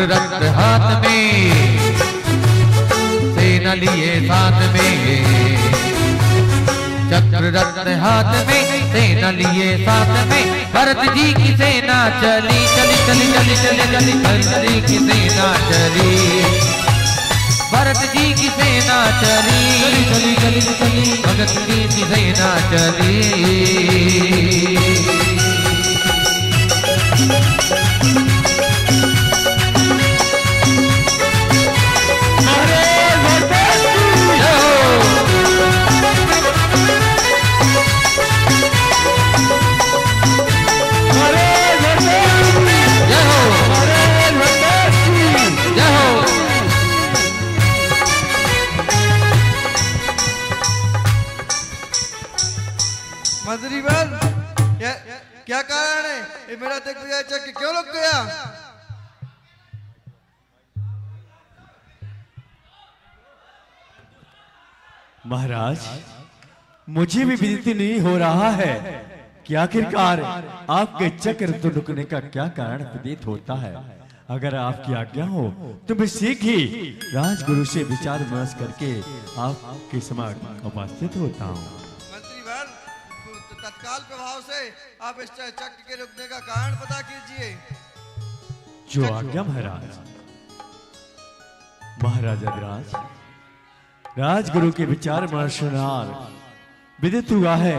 रक्त हाथ में, सेना लिए साथ में, चक्र रक्त हाथ में, सेना लिए साथ में, भरत जी की सेना चली चली चली चली चली चली, भरत जी की सेना चली, भरत जी की सेना चली चली चली चली, भगत जी की सेना चली। मंत्री बल क्या कारण है? ये मेरा दिग्विजय चक्र क्यों रुक गया? महाराज, मुझे भी विदित नहीं हो रहा है कि आखिरकार आपके चक्र तो रुकने का क्या कारण प्रतीत होता है। अगर आपकी आज्ञा हो तो मैं शीघ्र ही राजगुरु से विचार विमर्श करके आपके समक्ष उपस्थित होता हूँ। मंत्री वर, तत्काल प्रभाव से आप इस चक्र के रुकने का कारण पता कीजिए। जो आज्ञा महाराज। महाराजा अधिराज, राजगुरु के विचार विमर्शनार विदित हुआ है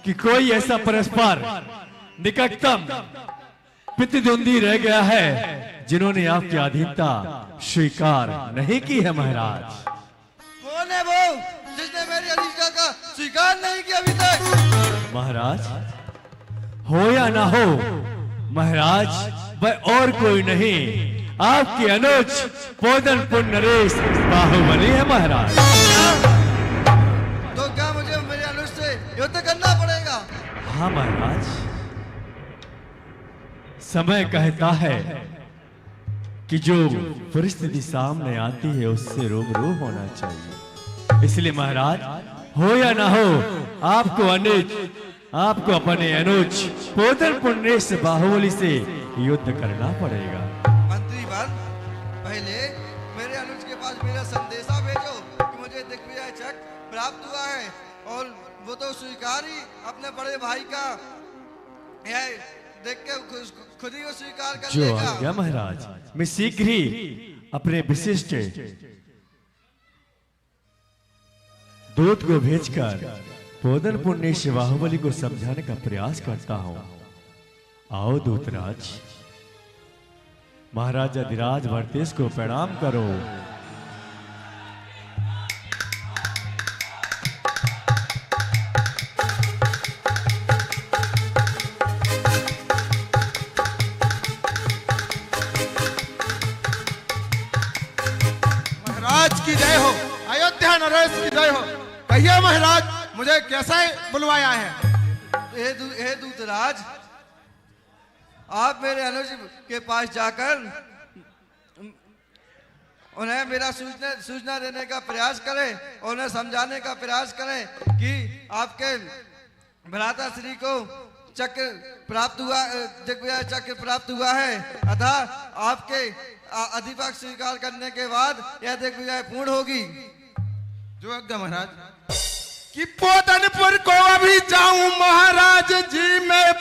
कि कोई ऐसा परस्पर निकटतम प्रतिद्वंदी रह गया है जिन्होंने आपकी अधीनता स्वीकार नहीं की है। महाराज, कौन है वो जिसने मेरी अधीनता का स्वीकार नहीं किया अभी तक? महाराज, हो या ना हो महाराज, वह और कोई नहीं, आपके अनुज पोदनपुर नरेश बाहुबली है। महाराज, तो क्या मुझे मेरे अनुज से युद्ध करना पड़ेगा? हाँ महाराज, समय कहता है कि जो परिस्थिति सामने आती है उससे रूबरू होना चाहिए। इसलिए महाराज, हो या ना हो, आपको अपने अनुज पोदनपुर नरेश बाहुबली से युद्ध करना पड़ेगा। मंत्री वर, पहले मेरे अनुज के पास मेरा संदेशा भेजो कि मुझे दिग्विजय चक्र प्राप्त हुआ है, और वो तो स्वीकार ही अपने बड़े भाई का यह देख के खुद ही वो स्वीकार कर जो लेगा। आज्ञा महाराज, मैं शीघ्र ही अपने विशिष्ट दूत को भेजकर पोदनपुर नरेश बाहुबली को समझाने का प्रयास करता हूं। आओ दूतराज। महाराजा अधिराज भरतेश को प्रणाम करो। महाराज की जय हो, अयोध्या नरेश की जय हो। कहिए महाराज, मुझे कैसे बुलवाया है? हे दूतराज, आप मेरे अनुज के पास जाकर उन्हें मेरा सूचना देने का प्रयास करें और उन्हें समझाने का प्रयास करें कि आपके भ्राता श्री को चक्र प्राप्त हुआ, दिग्विजय चक्र प्राप्त हुआ है, अतः आपके अधिपति स्वीकार करने के बाद यह दिग्विजय पूर्ण होगी। जो आज्ञा महाराज। कि पोदनपुर को अभी जाऊं महाराज जी, मैं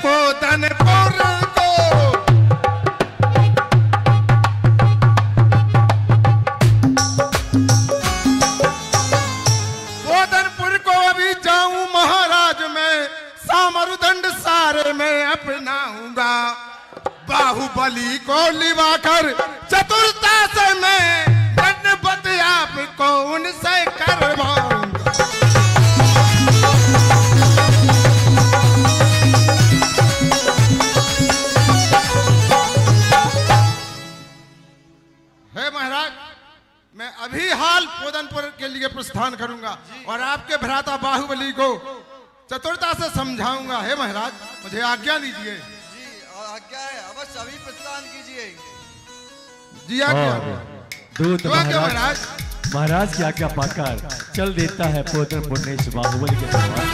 पोदनपुर को अभी जाऊं महाराज, मैं सामरुदंड सारे में अपनाऊंगा। बाहुबली को लिवाकर चतुरता से मैं गणपति आपको उनसे करवाऊंगा। हे महाराज, मैं अभी हाल पोदनपुर के लिए प्रस्थान करूंगा और आपके भ्राता बाहुबली को चतुरता से समझाऊंगा। हे महाराज, मुझे आज्ञा दीजिए। जी आज्ञा है, अवश्य अभी प्रस्थान कीजिए। जी आज्ञा। दूत जो आज्ञा महाराज, महाराज। महाराज की आज्ञा पाकर चल देता है पोदनपुर नरेश बाहुबली के दरबार।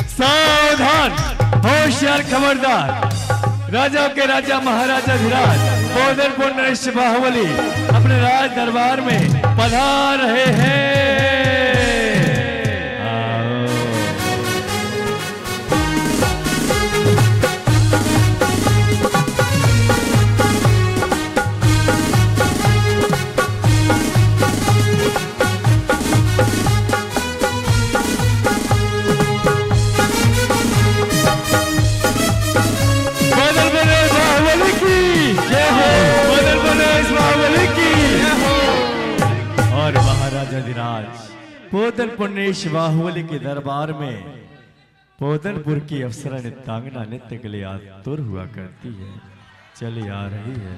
सावधान, होशियार, खबरदार। राजा के राजा महाराजा धीराज पोदनपुर नरेश बाहुबली अपने राज दरबार में पधार रहे हैं। पोदनपुर नरेश बाहुबली के दरबार में पोदनपुर की अफसरा नित्यांगना नित्य के लिए आतुर हुआ करती है, चली आ रही है।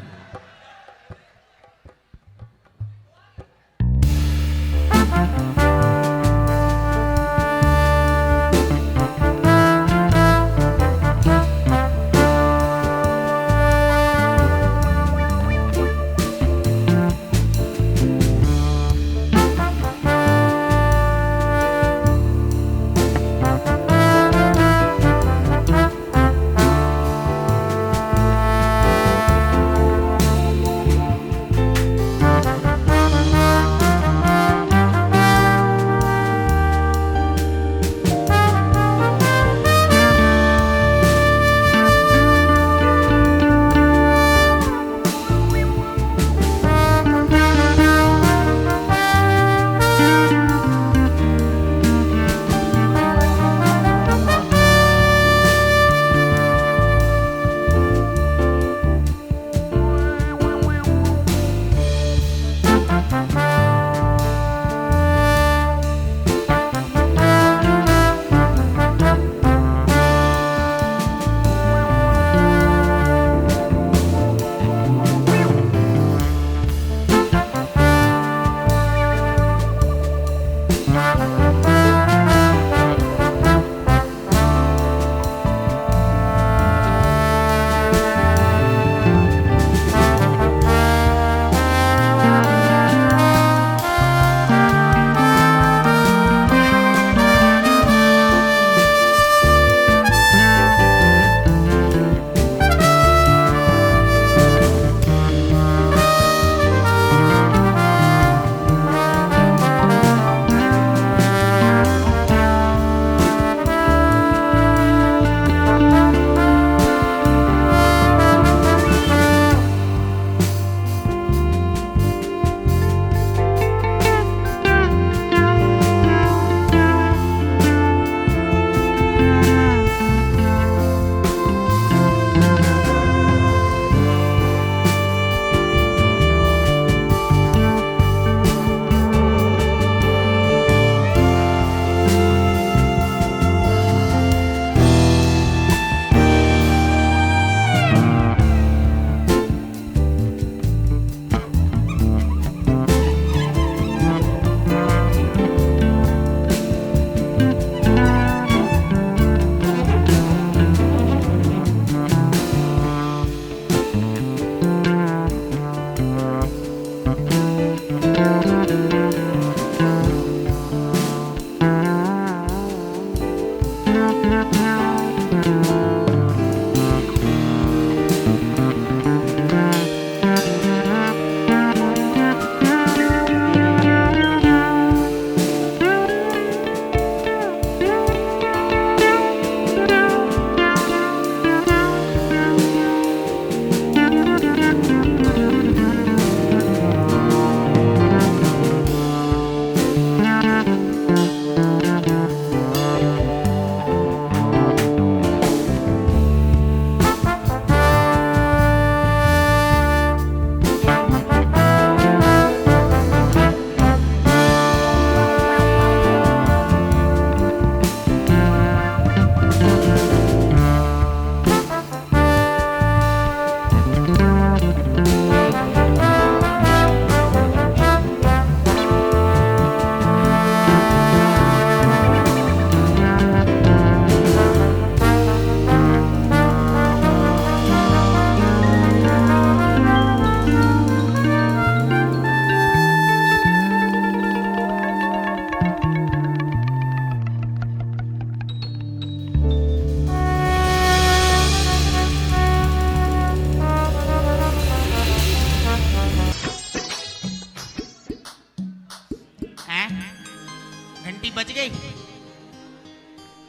बंसी बज गई।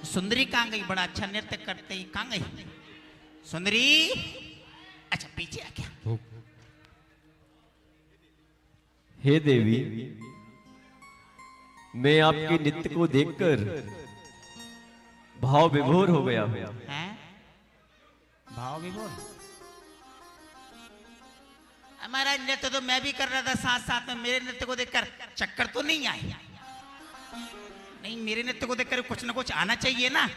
सुंदरी कहाँ गई? बड़ा अच्छा नृत्य करते ही कहाँ गई सुंदरी? अच्छा पीछे आ क्या? हे देवी, मैं आपके नृत्य को देखकर भाव विभोर हो गया हूं। हैं? भाव विभोर? हमारा नृत्य तो मैं भी कर रहा था साथ साथ में, मेरे नृत्य को देखकर चक्कर तो नहीं आई? नहीं, मेरे नृत्य को देखकर कुछ ना कुछ आना चाहिए ना।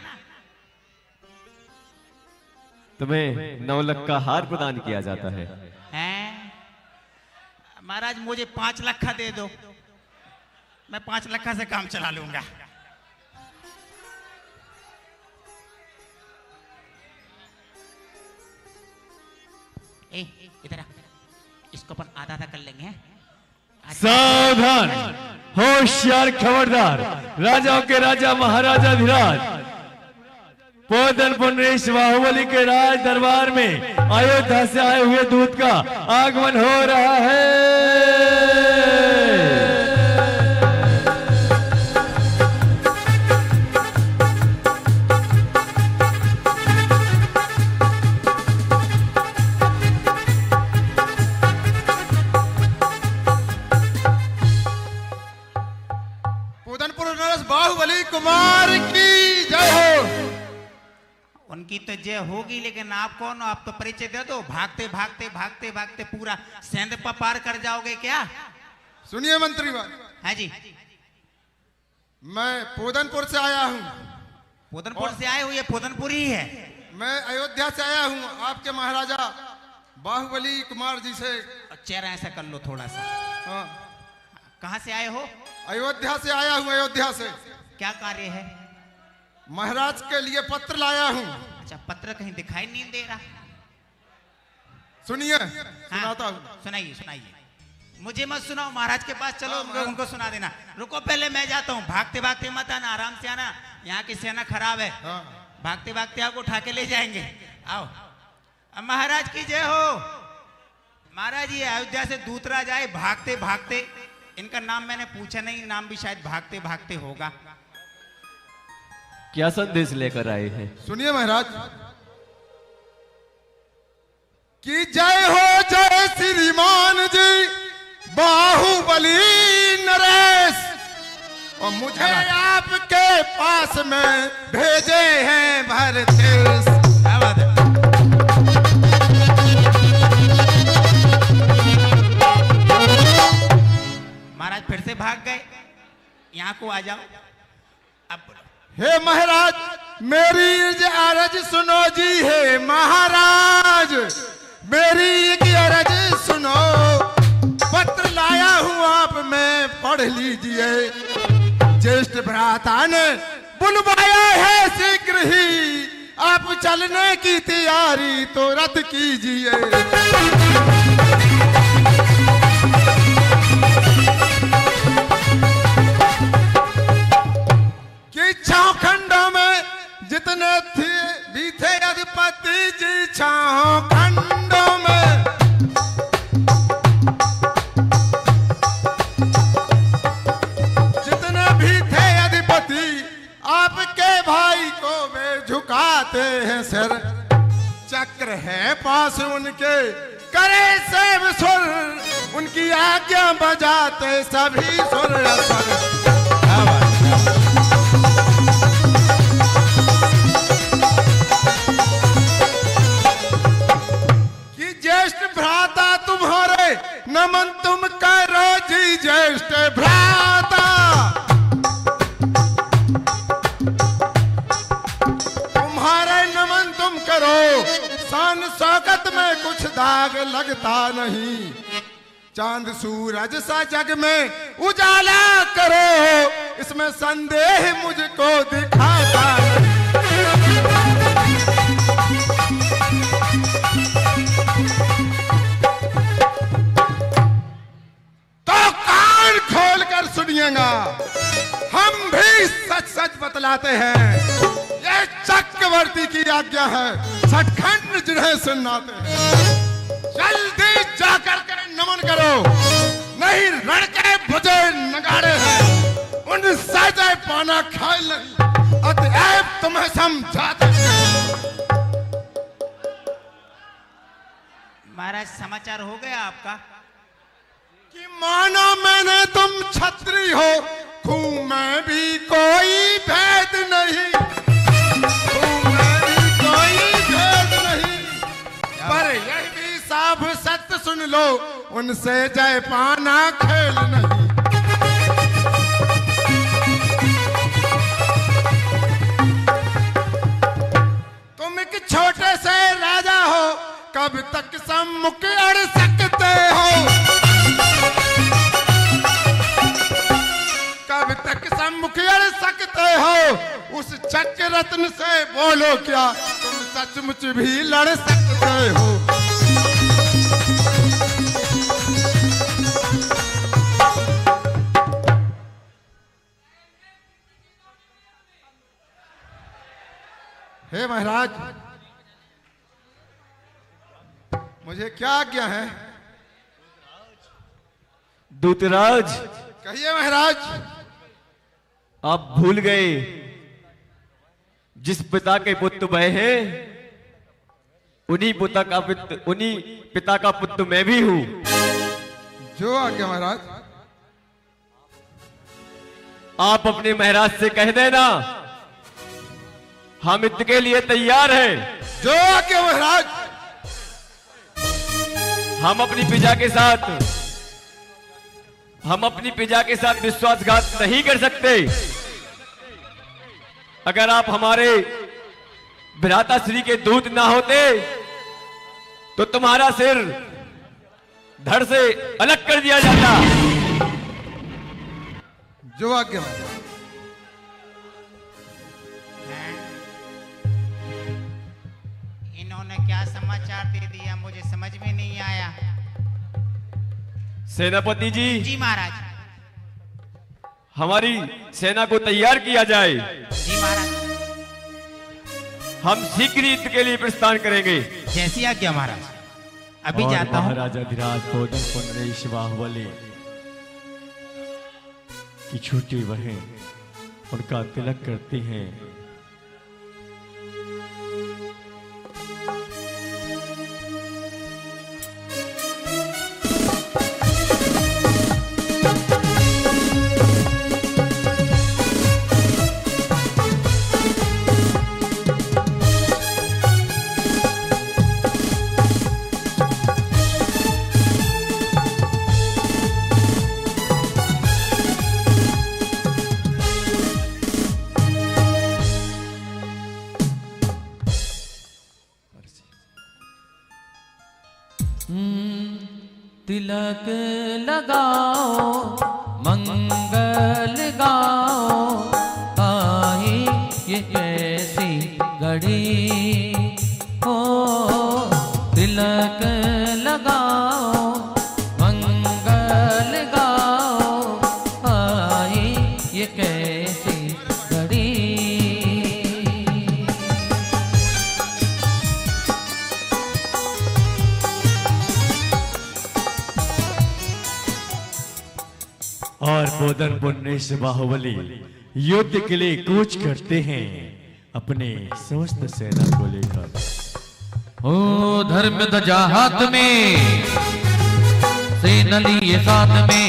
तुम्हें 9 लाख का हार प्रदान किया जाता है। हैं? महाराज मुझे 5 लाख का दे दो, मैं 5 लाख से काम चला लूंगा। ए इधर आ, इसको अपन आधा आधा कर लेंगे। सावधान, होशियार, खबरदार। राजाओं के राजा महाराजा धीराज पोदनपुर नरेश बाहुबली के राज दरबार में अयोध्या से आए हुए दूत का आगमन हो रहा है। बाहुबली कुमार की जय हो। उनकी तो जय होगी, लेकिन आप कौन हो? आप तो परिचय दे दो। भागते भागते भागते भागते पूरा सेंध पार कर जाओगे क्या? सुनिए मंत्री बात। हाँ जी। मैं पोदनपुर से आया हूँ। पोदनपुर से आए हो? ये पोदनपुर ही है। मैं अयोध्या से आया हूँ, आपके महाराजा बाहुबली कुमार जी से। चेहरा ऐसा कर लो थोड़ा सा। हाँ। कहाँ से आए हो? अयोध्या से आया हूँ। अयोध्या से क्या कार्य है? महाराज के लिए पत्र लाया हूँ। अच्छा, पत्र कहीं दिखाई नहीं दे रहा। सुनिए, सुनाता हूँ। सुनाइए सुनाइए। मुझे मत सुनाओ, महाराज के पास चलो, उनको सुना देना। रुको, पहले मैं जाता हूँ। भागते भागते मत आना, आराम से आना, यहाँ की सेना खराब है। भागते भागते आपको उठा के ले जाएंगे। आओ। महाराज की जय हो। महाराज ये अयोध्या से दूतराज आए भागते भागते। इनका नाम मैंने पूछा नहीं, नाम भी शायद भागते भागते होगा। क्या संदेश लेकर आए हैं? सुनिए महाराज की जय हो। जय श्रीमान जी बाहुबली नरेश, और मुझे आपके पास में भेजे हैं भरतेश। महाराज फिर से भाग गए। यहाँ को आ जाओ। अब हे महाराज, मेरी अर्ज सुनो जी। हे महाराज, मेरी एक अर्ज सुनो। पत्र लाया हूँ आप में, पढ़ लीजिए। ज्येष्ठ भ्राता ने बुलवाया है शीघ्र ही, आप चलने की तैयारी तो रद्द कीजिए। खंडों में जितने थे भी थे अधिपति जी, छाओ खंडों में जितने भी थे अधिपति, आपके भाई को वे झुकाते हैं सिर। चक्र है पास उनके, करे सेव सुर, उनकी आज्ञा बजाते सभी सुर असुर। ज्येष्ठ भ्राता तुम्हारे नमन तुम करो जी। ज्येष्ठ भ्राता तुम्हारे नमन तुम करो। शान शौकत में कुछ दाग लगता नहीं। चांद सूरज सा जग में उजाला करो, इसमें संदेह मुझको दिखाता नहीं। खोलकर सुनिएगा, हम भी सच सच बतलाते हैं। ये चक्रवर्ती की आज्ञा है, सचखंड जिन्हें सुनाते हैं। जल्दी जाकर के नमन करो, नहीं रण के भुजे नगाड़े हैं, उनसे जय पाना खेल नहीं, अतएव तुम्हें समझाते महाराज समाचार हो गया आपका? कि माना मैंने तुम छत्री हो, खूं में भी कोई भेद नहीं, खूं में भी कोई भेद नहीं, पर यह भी साफ सत्य सुन लो, उनसे जय पाना खेल नहीं। तुम एक छोटे से राजा हो, कब तक सम्मुख अड़ सकते हो, कब तक सम्मुख अड़ सकते हो, उस चक्र रत्न से बोलो क्या तुम सचमुच भी लड़ सकते हो। हे महाराज, मुझे क्या आज्ञा है? दूतराज, कहिए महाराज। आप भूल गए जिस पिता के पुत्र मैं है, उन्हीं पिता का पुत्र मैं भी हूं। जो आज्ञा महाराज। आप अपने महाराज से कह देना हम युद्ध के लिए तैयार हैं। जो आज्ञा महाराज। हम अपनी पिता के साथ विश्वासघात नहीं कर सकते। अगर आप हमारे भ्राता श्री के दूत ना होते तो तुम्हारा सिर धड़ से अलग कर दिया जाता। जो आज्ञा। इन्होंने क्या समाचार दे दिया, मुझे समझ में नहीं आया। सेनापति जी। जी महाराज। हमारी सेना को तैयार किया जाए। जी महाराज। हम शीघ्र युद्ध के लिए प्रस्थान करेंगे। जैसी आज्ञा महाराज। अभी जाता हूँ। महाराजा धीराज बोधन पुनरेश बाहुबली की छोटी बहन उनका तिलक करती हैं। तिलक लगाओ मंगल गाओ, आई ये कैसी घड़ी हो। तिलक लगाओ मंगल गाओ, आई ये कैसी घड़ी। और बोधन पुण्येश बाहुबली युद्ध के लिए कूच करते हैं अपने समस्त सेना को लेकर। ओ धर्म ध्वजा हाथ में, सेना लिए साथ में।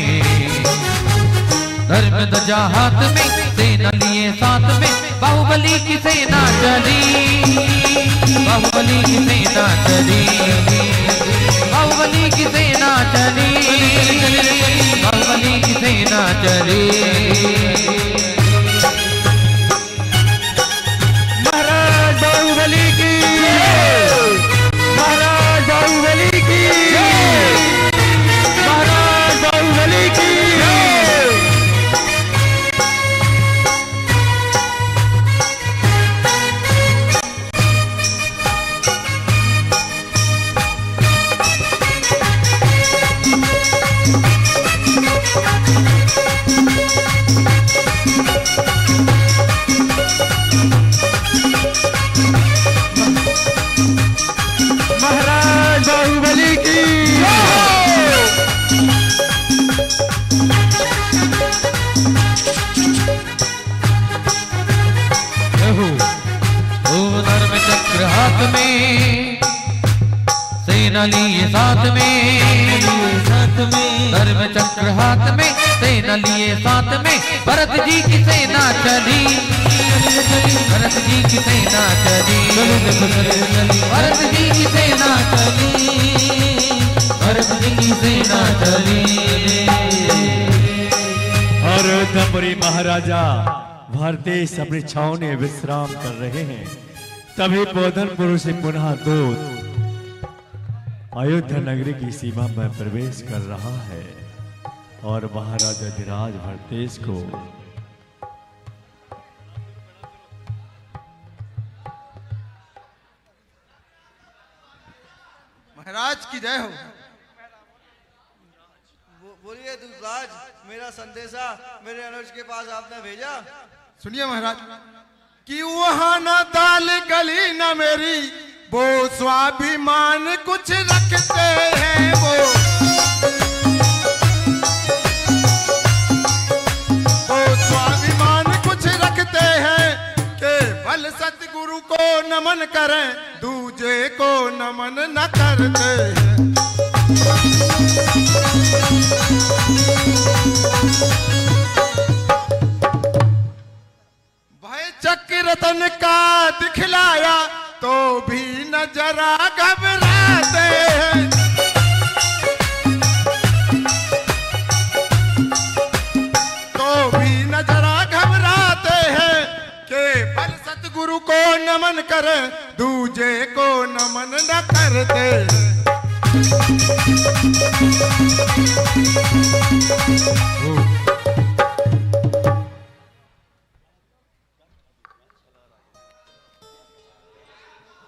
धर्म ध्वजा हाथ में, सेना लिए साथ में। बाहुबली की सेना चली, बाहुबली की सेना चली, बाहुबली की सेना चली, बाहुबली की सेना चली। महाराज बाहुबली की, महाराज बाहुबली की, महाराज बाहुबली की। महाराज बाहुबली की। धर्म चक्र हाथ में सेना लिए साथ में भरत जी की सेना चली भरत जी की सेना चली भरत जी की सेना चली भरत जी की सेना चली। और योद्धापुरी महाराजा भारतेश अपनी छाव में विश्राम कर रहे हैं। तभी बोधनपुर से पुनः दूत अयोध्या नगरी की सीमा में प्रवेश कर रहा है और महाराजा धीराज भारतेश को महाराज की जय हो। बोलिए दूतराज, मेरा संदेशा मेरे अनुज के पास आपने भेजा। सुनिए महाराज कि वहां न दाल गली न मेरी, वो स्वाभिमान कुछ रखते हैं वो स्वाभिमान कुछ रखते हैं। केवल सतगुरु को नमन करें, दूजे को नमन न करते हैं। भाई चक्र रतन का दिखलाया तो भी न जरा घबराते हैं। तो भी न जरा घबराते हैं। केवल सतगुरु को नमन करें, दूजे को नमन न करते हैं।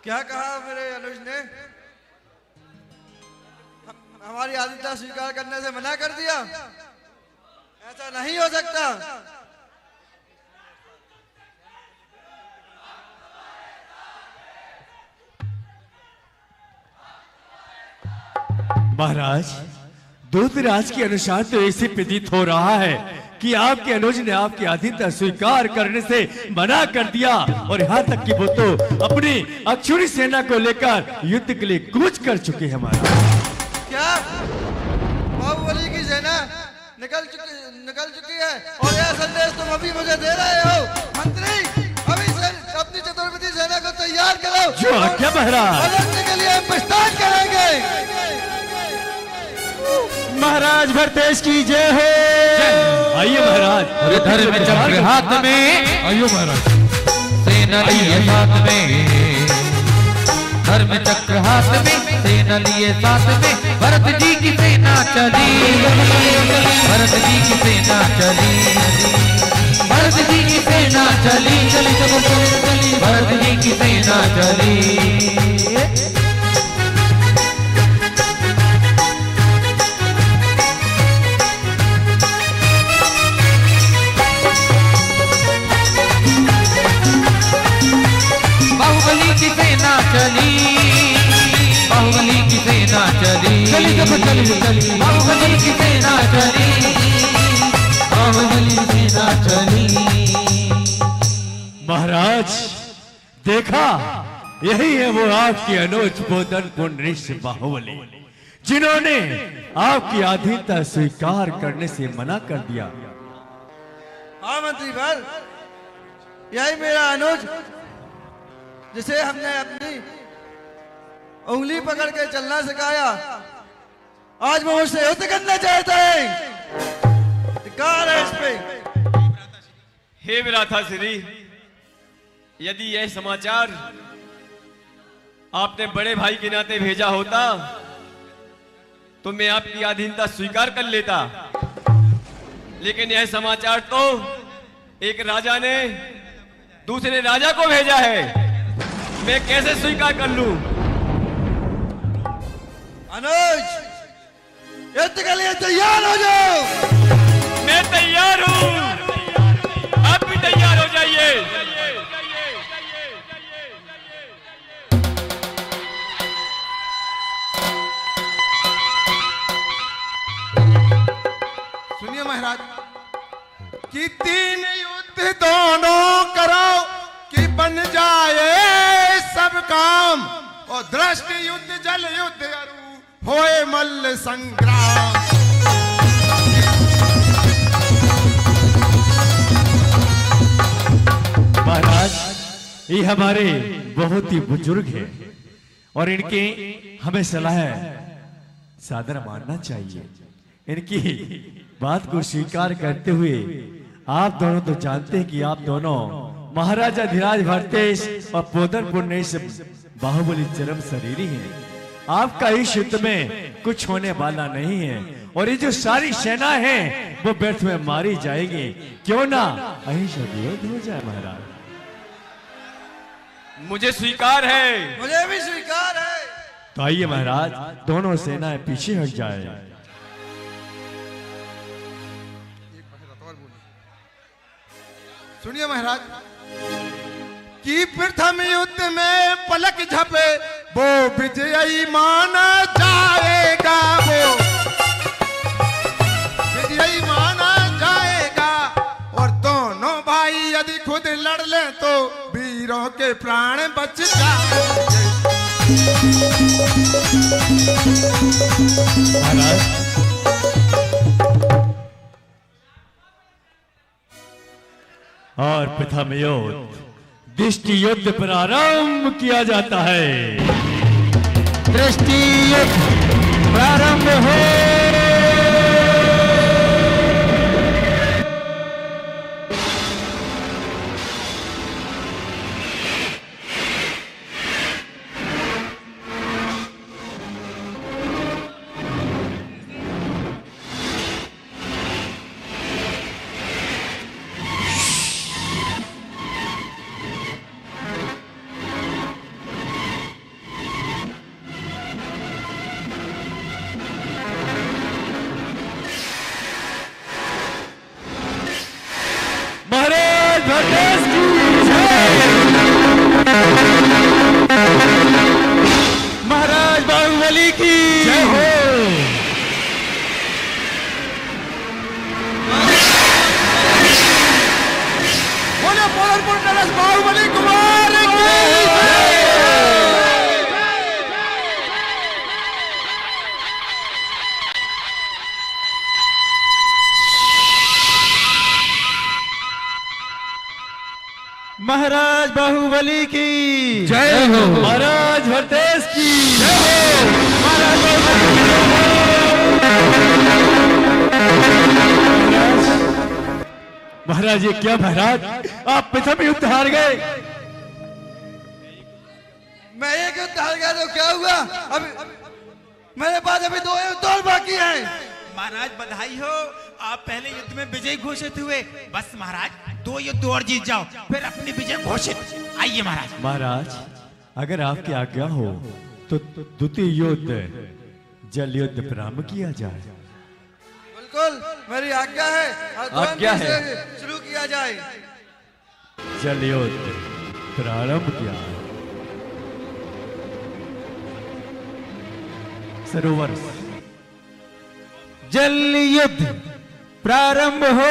क्या कहा मेरे अनुज ने? हमारी आदित्य स्वीकार करने से मना कर दिया? ऐसा नहीं हो सकता। महाराज दूतराज के अनुसार तो ऐसे प्रतीत हो रहा है कि आपके अनुज ने आपकी आधीनता स्वीकार करने से मना कर दिया और यहाँ तक कि वो तो अपनी अक्षुणी सेना को लेकर युद्ध के लिए कूच कर चुके हैं। महाराज क्या बाहुबली की सेना निकल चुकी है और यह संदेश तुम अभी मुझे दे रहे हो? मंत्री, अभी से अपनी चतुर्वेदी सेना को तैयार करो। जो क्या महाराज? लड़ने के लिए प्रस्थान करेंगे। महाराज भारतेश की जय हो। आइए महाराज। धर्म चक्र हाथ में आइयो महाराज सेना लिए साथ में धर्म चक्र हाथ में सेना लिए साथ में भरत जी की सेना चली भरत जी की सेना चली भरत जी की सेना चली भरत जी की सेना चली। बाहुबली की सेना चली बाहुबली की सेना चली बाहुबली की सेना चली बाहुबली की सेना चली। महाराज देखा, यही है वो आपके अनुज बोधनपुर ऋषि बाहुबली जिन्होंने आपकी आधीनता स्वीकार करने से मना कर दिया। हाँ मंत्री भर, यही मेरा अनुज जिसे हमने अपनी उंगली पकड़ के चलना सिखाया, आज वो मुझसे युद्ध करना चाहता है। धिक्कार है इस पे। हे विराथा श्री, यदि यह समाचार आपने बड़े भाई के नाते भेजा होता तो मैं आपकी अधीनता स्वीकार कर लेता, लेकिन यह समाचार तो एक राजा ने दूसरे राजा को भेजा है, मैं कैसे स्वीकार कर लूं? अनुज, युद्ध के लिए तैयार हो जाओ। मैं तैयार हूं, आप भी तैयार हो जाइए। सुनिए महाराज कि 3 युद्ध दोनों करो कि बन जाए सब काम, और दृष्टि युद्ध जल युद्ध अरु होए मल्ल संग्राम। ये हमारे बहुत ही बुजुर्ग हैं और इनके हमें सलाह सादर मानना चाहिए। इनकी बात को स्वीकार करते हुए आप दोनों तो जानते हैं कि आप दोनों महाराजा धीराज भरतेश और पोदनपुर ने से बाहुबली चरम शरीरी हैं। आपका इस युद्ध में कुछ होने वाला नहीं है और ये जो सारी सेना है वो व्यर्थ में मारी जाएगी। क्यों ना अहिंसा विरोध हो जाए महाराज। मुझे स्वीकार है। मुझे भी स्वीकार है। तो आइए महाराज दोनों सेनाएं पीछे हट जाए। सुनिए महाराज कि प्रथम युद्ध में पलक झपे वो विजयी माना जाएगा, वो विजयी माना जाएगा। और दोनों भाई यदि खुद लड़ ले तो वीरों के प्राण बच जाएंगे। और प्रथम युद्ध दृष्टि युद्ध प्रारंभ किया जाता है। दृष्टि युद्ध प्रारंभ हो। महाराज बाहुबली की जय हो। बोले पोदनपुर नरेश बाहुबली कुमार की महाराज बाहुबली की जय हो। महाराज भरतेश की जय हो। महाराज महाराज ये क्या महाराज आप प्रथम युद्ध हार गए। मैं एक युद्ध हार गया तो क्या हुआ? अब मेरे पास अभी 2 युद्ध और बाकी हैं। महाराज बधाई हो, आप पहले युद्ध में विजय घोषित हुए। बस महाराज 2 युद्ध और जीत जाओ फिर अपनी विजय घोषित। आइए महाराज। महाराज अगर आपकी आज्ञा हो तो द्वितीय युद्ध जल युद्ध प्रारंभ किया जाए। बिल्कुल मेरी आज्ञा है। और आज्ञा है। शुरू किया जाए। जल युद्ध प्रारंभ किया। सरोवर जल युद्ध प्रारंभ हो।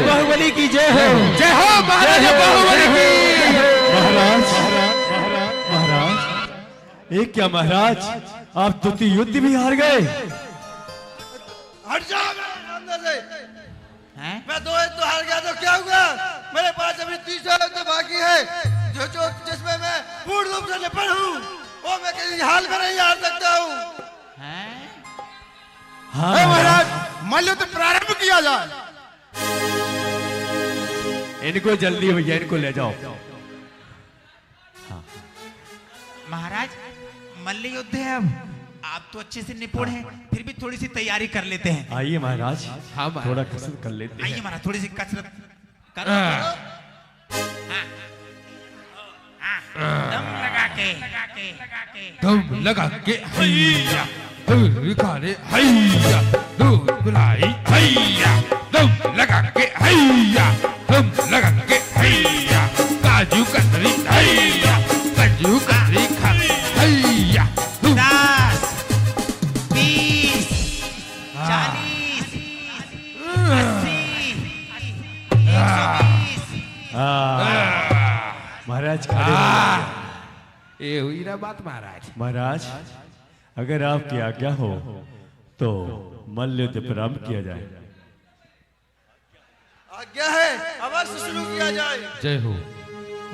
बाहुबली की जय हो। जय हो महाराजा बाहुबली की। महाराज महाराज ये क्या महाराज आप द्वितीय युद्ध भी हार गए। हट जाओ अंदर से। मैं 2 युद्ध हार गया तो क्या हुआ? मेरे पास अभी 30 युद्ध बाकी है, जो जिसमें मैं पूर्ण रूप से निपुण हूँ, वो मैं किसी हाल में नहीं हार सकता हूँ। हाँ महाराज, मल्लयुद्ध प्रारंभ किया जाए। इनको जल्दी भैया, इनको ले जाओ। महाराज मल्ल युद्ध है, अब आप तो अच्छे से निपुण हैं, फिर भी थोड़ी सी तैयारी कर लेते हैं। आइए महाराज, हाँ थोड़ा कसरत कर लेते हैं। आइए महाराज, थोड़ी सी कसरत करो। दम लगा के दम लगा के हैया दूध खाने हैया दूध पिलाई हैया दम लगा के हैया दम लगा के हैया काजू कतरी हैया काजू कतरी खा हैया 10, 20, 40, 80, 120। महाराज खड़े हो जाइए। ये हुई ना बात महाराज। महाराज अगर आपकी आज्ञा हो तो मल्लयुद्ध प्रारंभ किया जाए। आज्ञा है, अवश्य शुरू किया जाए। जय हो।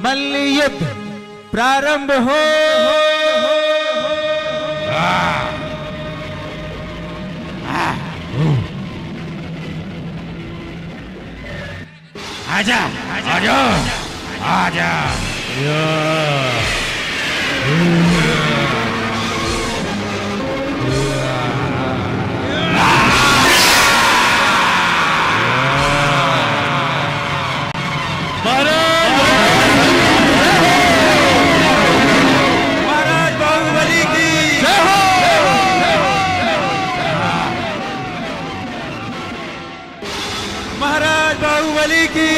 मल्ल युद्ध प्रारंभ हो। आजा आजा आजा महाराज बाहुबली की जय हो। महाराज बाहुबली की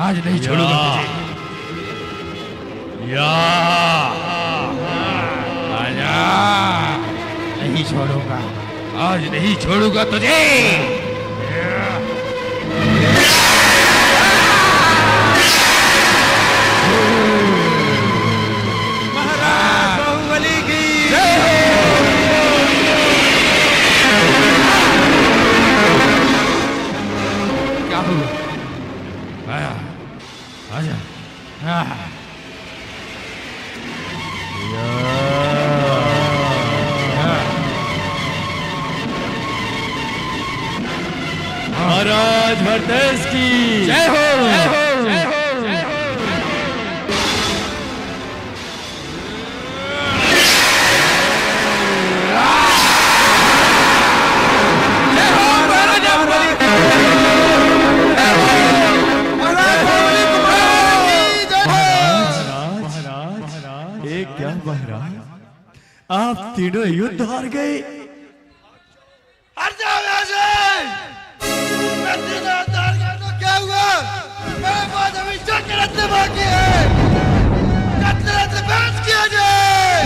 आज नहीं छोड़ूंगा तुझे। आजा नहीं छोड़ूंगा। आज नहीं छोड़ूंगा तुझे। महाराज बाहुबली की क्या हुआ? आया आजा महाराज भरतेज की जय हो जय हो जय हो। क्या महाराज, आप तीनों युद्ध हार गए। हट जाओ यहाँ से। मैं तीनों युद्ध हार गया तो क्या हुआ? मेरे पास अभी 4 रत्न बाकी है। 4 रत्न बहस किया जाए।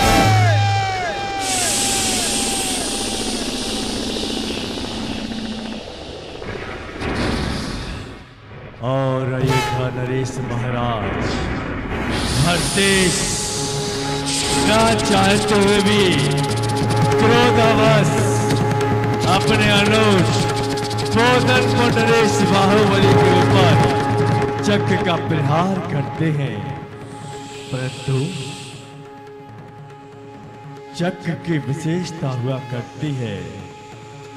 और ये था नरेश महाराज भरतेज ना चाहते हुए भी क्रोधावश अपने अनुज पोदन को नरेश बाहुबली के ऊपर चक्र का प्रहार करते हैं, परंतु चक्र की विशेषता हुआ करती है,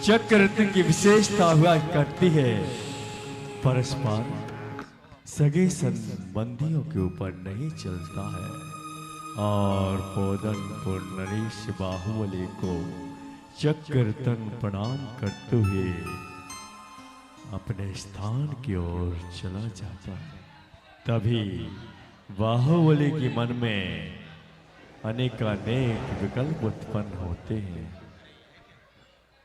चक्र रत्न की विशेषता हुआ करती है परस्पर सगे संबंधियों के ऊपर नहीं चलता है। और पोदनपुर नरेश बाहुबली को चक्रतन प्रणाम करते हुए अपने स्थान की ओर चला जाता है। तभी बाहुबली के मन में अनेकानेक विकल्प उत्पन्न होते हैं।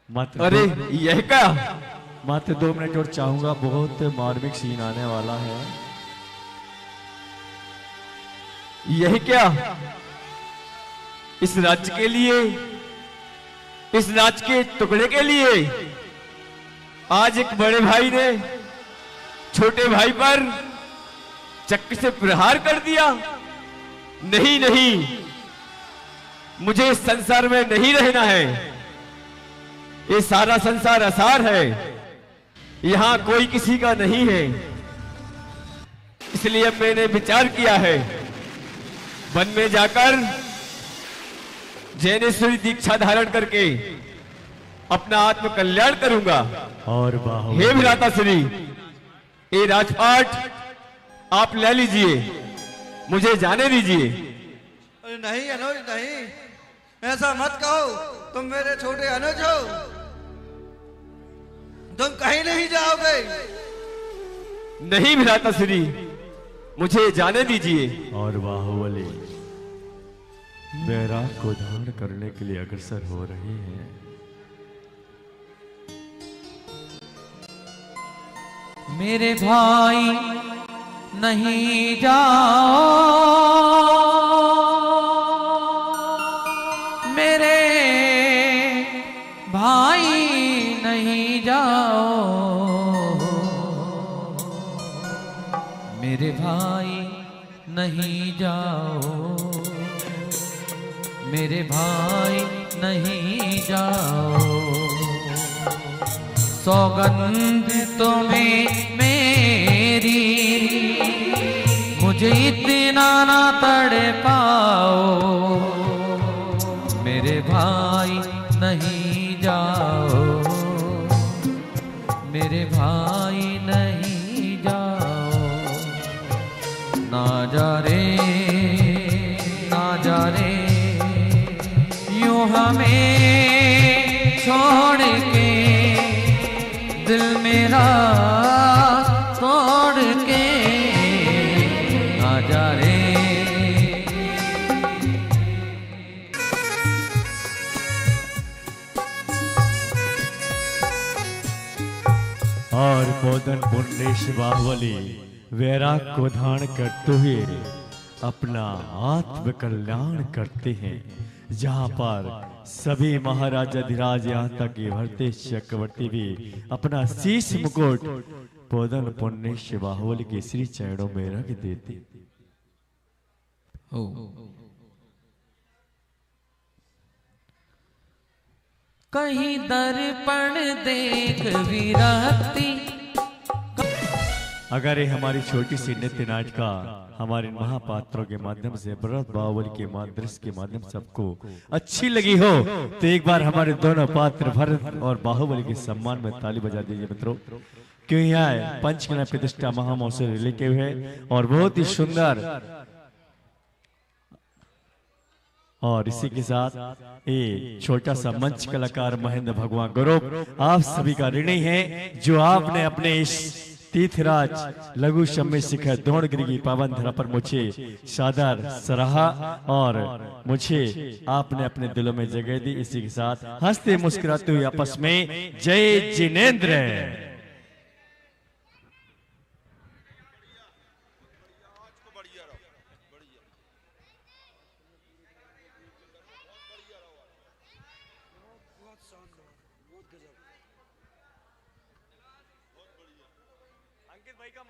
मात्र अरे यह क्या? मात्र 2 मिनट और चाहूंगा, बहुत मार्मिक सीन आने वाला है। यह क्या? इस राज्य के लिए इस नाच के टुकड़े के लिए आज एक बड़े भाई ने छोटे भाई पर चक्र से प्रहार कर दिया। नहीं नहीं, मुझे इस संसार में नहीं रहना है। ये सारा संसार असार है, यहां कोई किसी का नहीं है। इसलिए मैंने विचार किया है वन में जाकर जैनेश्वरी दीक्षा धारण करके अपना आत्म कल्याण करूंगा। और हे भ्राता श्री, ये राजपाट आप ले लीजिए, मुझे जाने दीजिए। अरे नहीं अनुज नहीं, ऐसा मत कहो। तुम मेरे छोटे अनुज हो, तुम कहीं नहीं जाओगे। नहीं भ्राता श्री, मुझे जाने दीजिए। और बाहुबली बैराग को धारण करने के लिए अग्रसर हो रहे हैं। मेरे भाई नहीं जाओ, मेरे भाई नहीं जाओ, मेरे भाई नहीं जाओ, मेरे भाई नहीं जाओ। सौगंध तुम्हें मेरी, मुझे इतना ना तड़ पाओ। मेरे भाई नहीं जाओ, मेरे भाई नहीं जाओ। ना जा रे, ना जा रे, यूं हमें छोड़ के, दिल मेरा तोड़ के ना जा रे। और पोदन पुण्येश बाहुबली वैराग को धारण करते हुए अपना आत्म कल्याण करते हैं, जहां पर सभी महाराजाधिराज यहाँ तक कि भरतेश चक्रवर्ती भी अपना शीश मुकुट पोदन पुण्येश बाहुबली के श्री चरणों में रख देते। कहीं दर्पण देख विरक्ति। अगर ये हमारी छोटी सी नृत्य नाटिका हमारे महापात्रों के माध्यम से भरत बाहुबली के दृश्य के माध्यम से सबको अच्छी लगी हो तो एक बार हमारे दोनों पात्र भरत और बाहुबली के सम्मान में ताली बजा दीजिए मित्रों। क्यों यहाँ पंचकन्या प्रतिष्ठा महामहोत्सव लेके हुए और बहुत ही सुंदर। और इसी के साथ ये छोटा सा मंच कलाकार महेंद्र भगवान गौरव आप सभी का ऋणी है, जो आपने अपने इस तीर्थराज लघु शम्य शिखर द्रोणगिरी की पावन धरा पर मुझे सादर सराहा और मुझे आपने अपने दिलों में जगह दी। इसी के साथ हंसते मुस्कुराते हुए आपस में जय जिनेंद्र। अंकित भाई का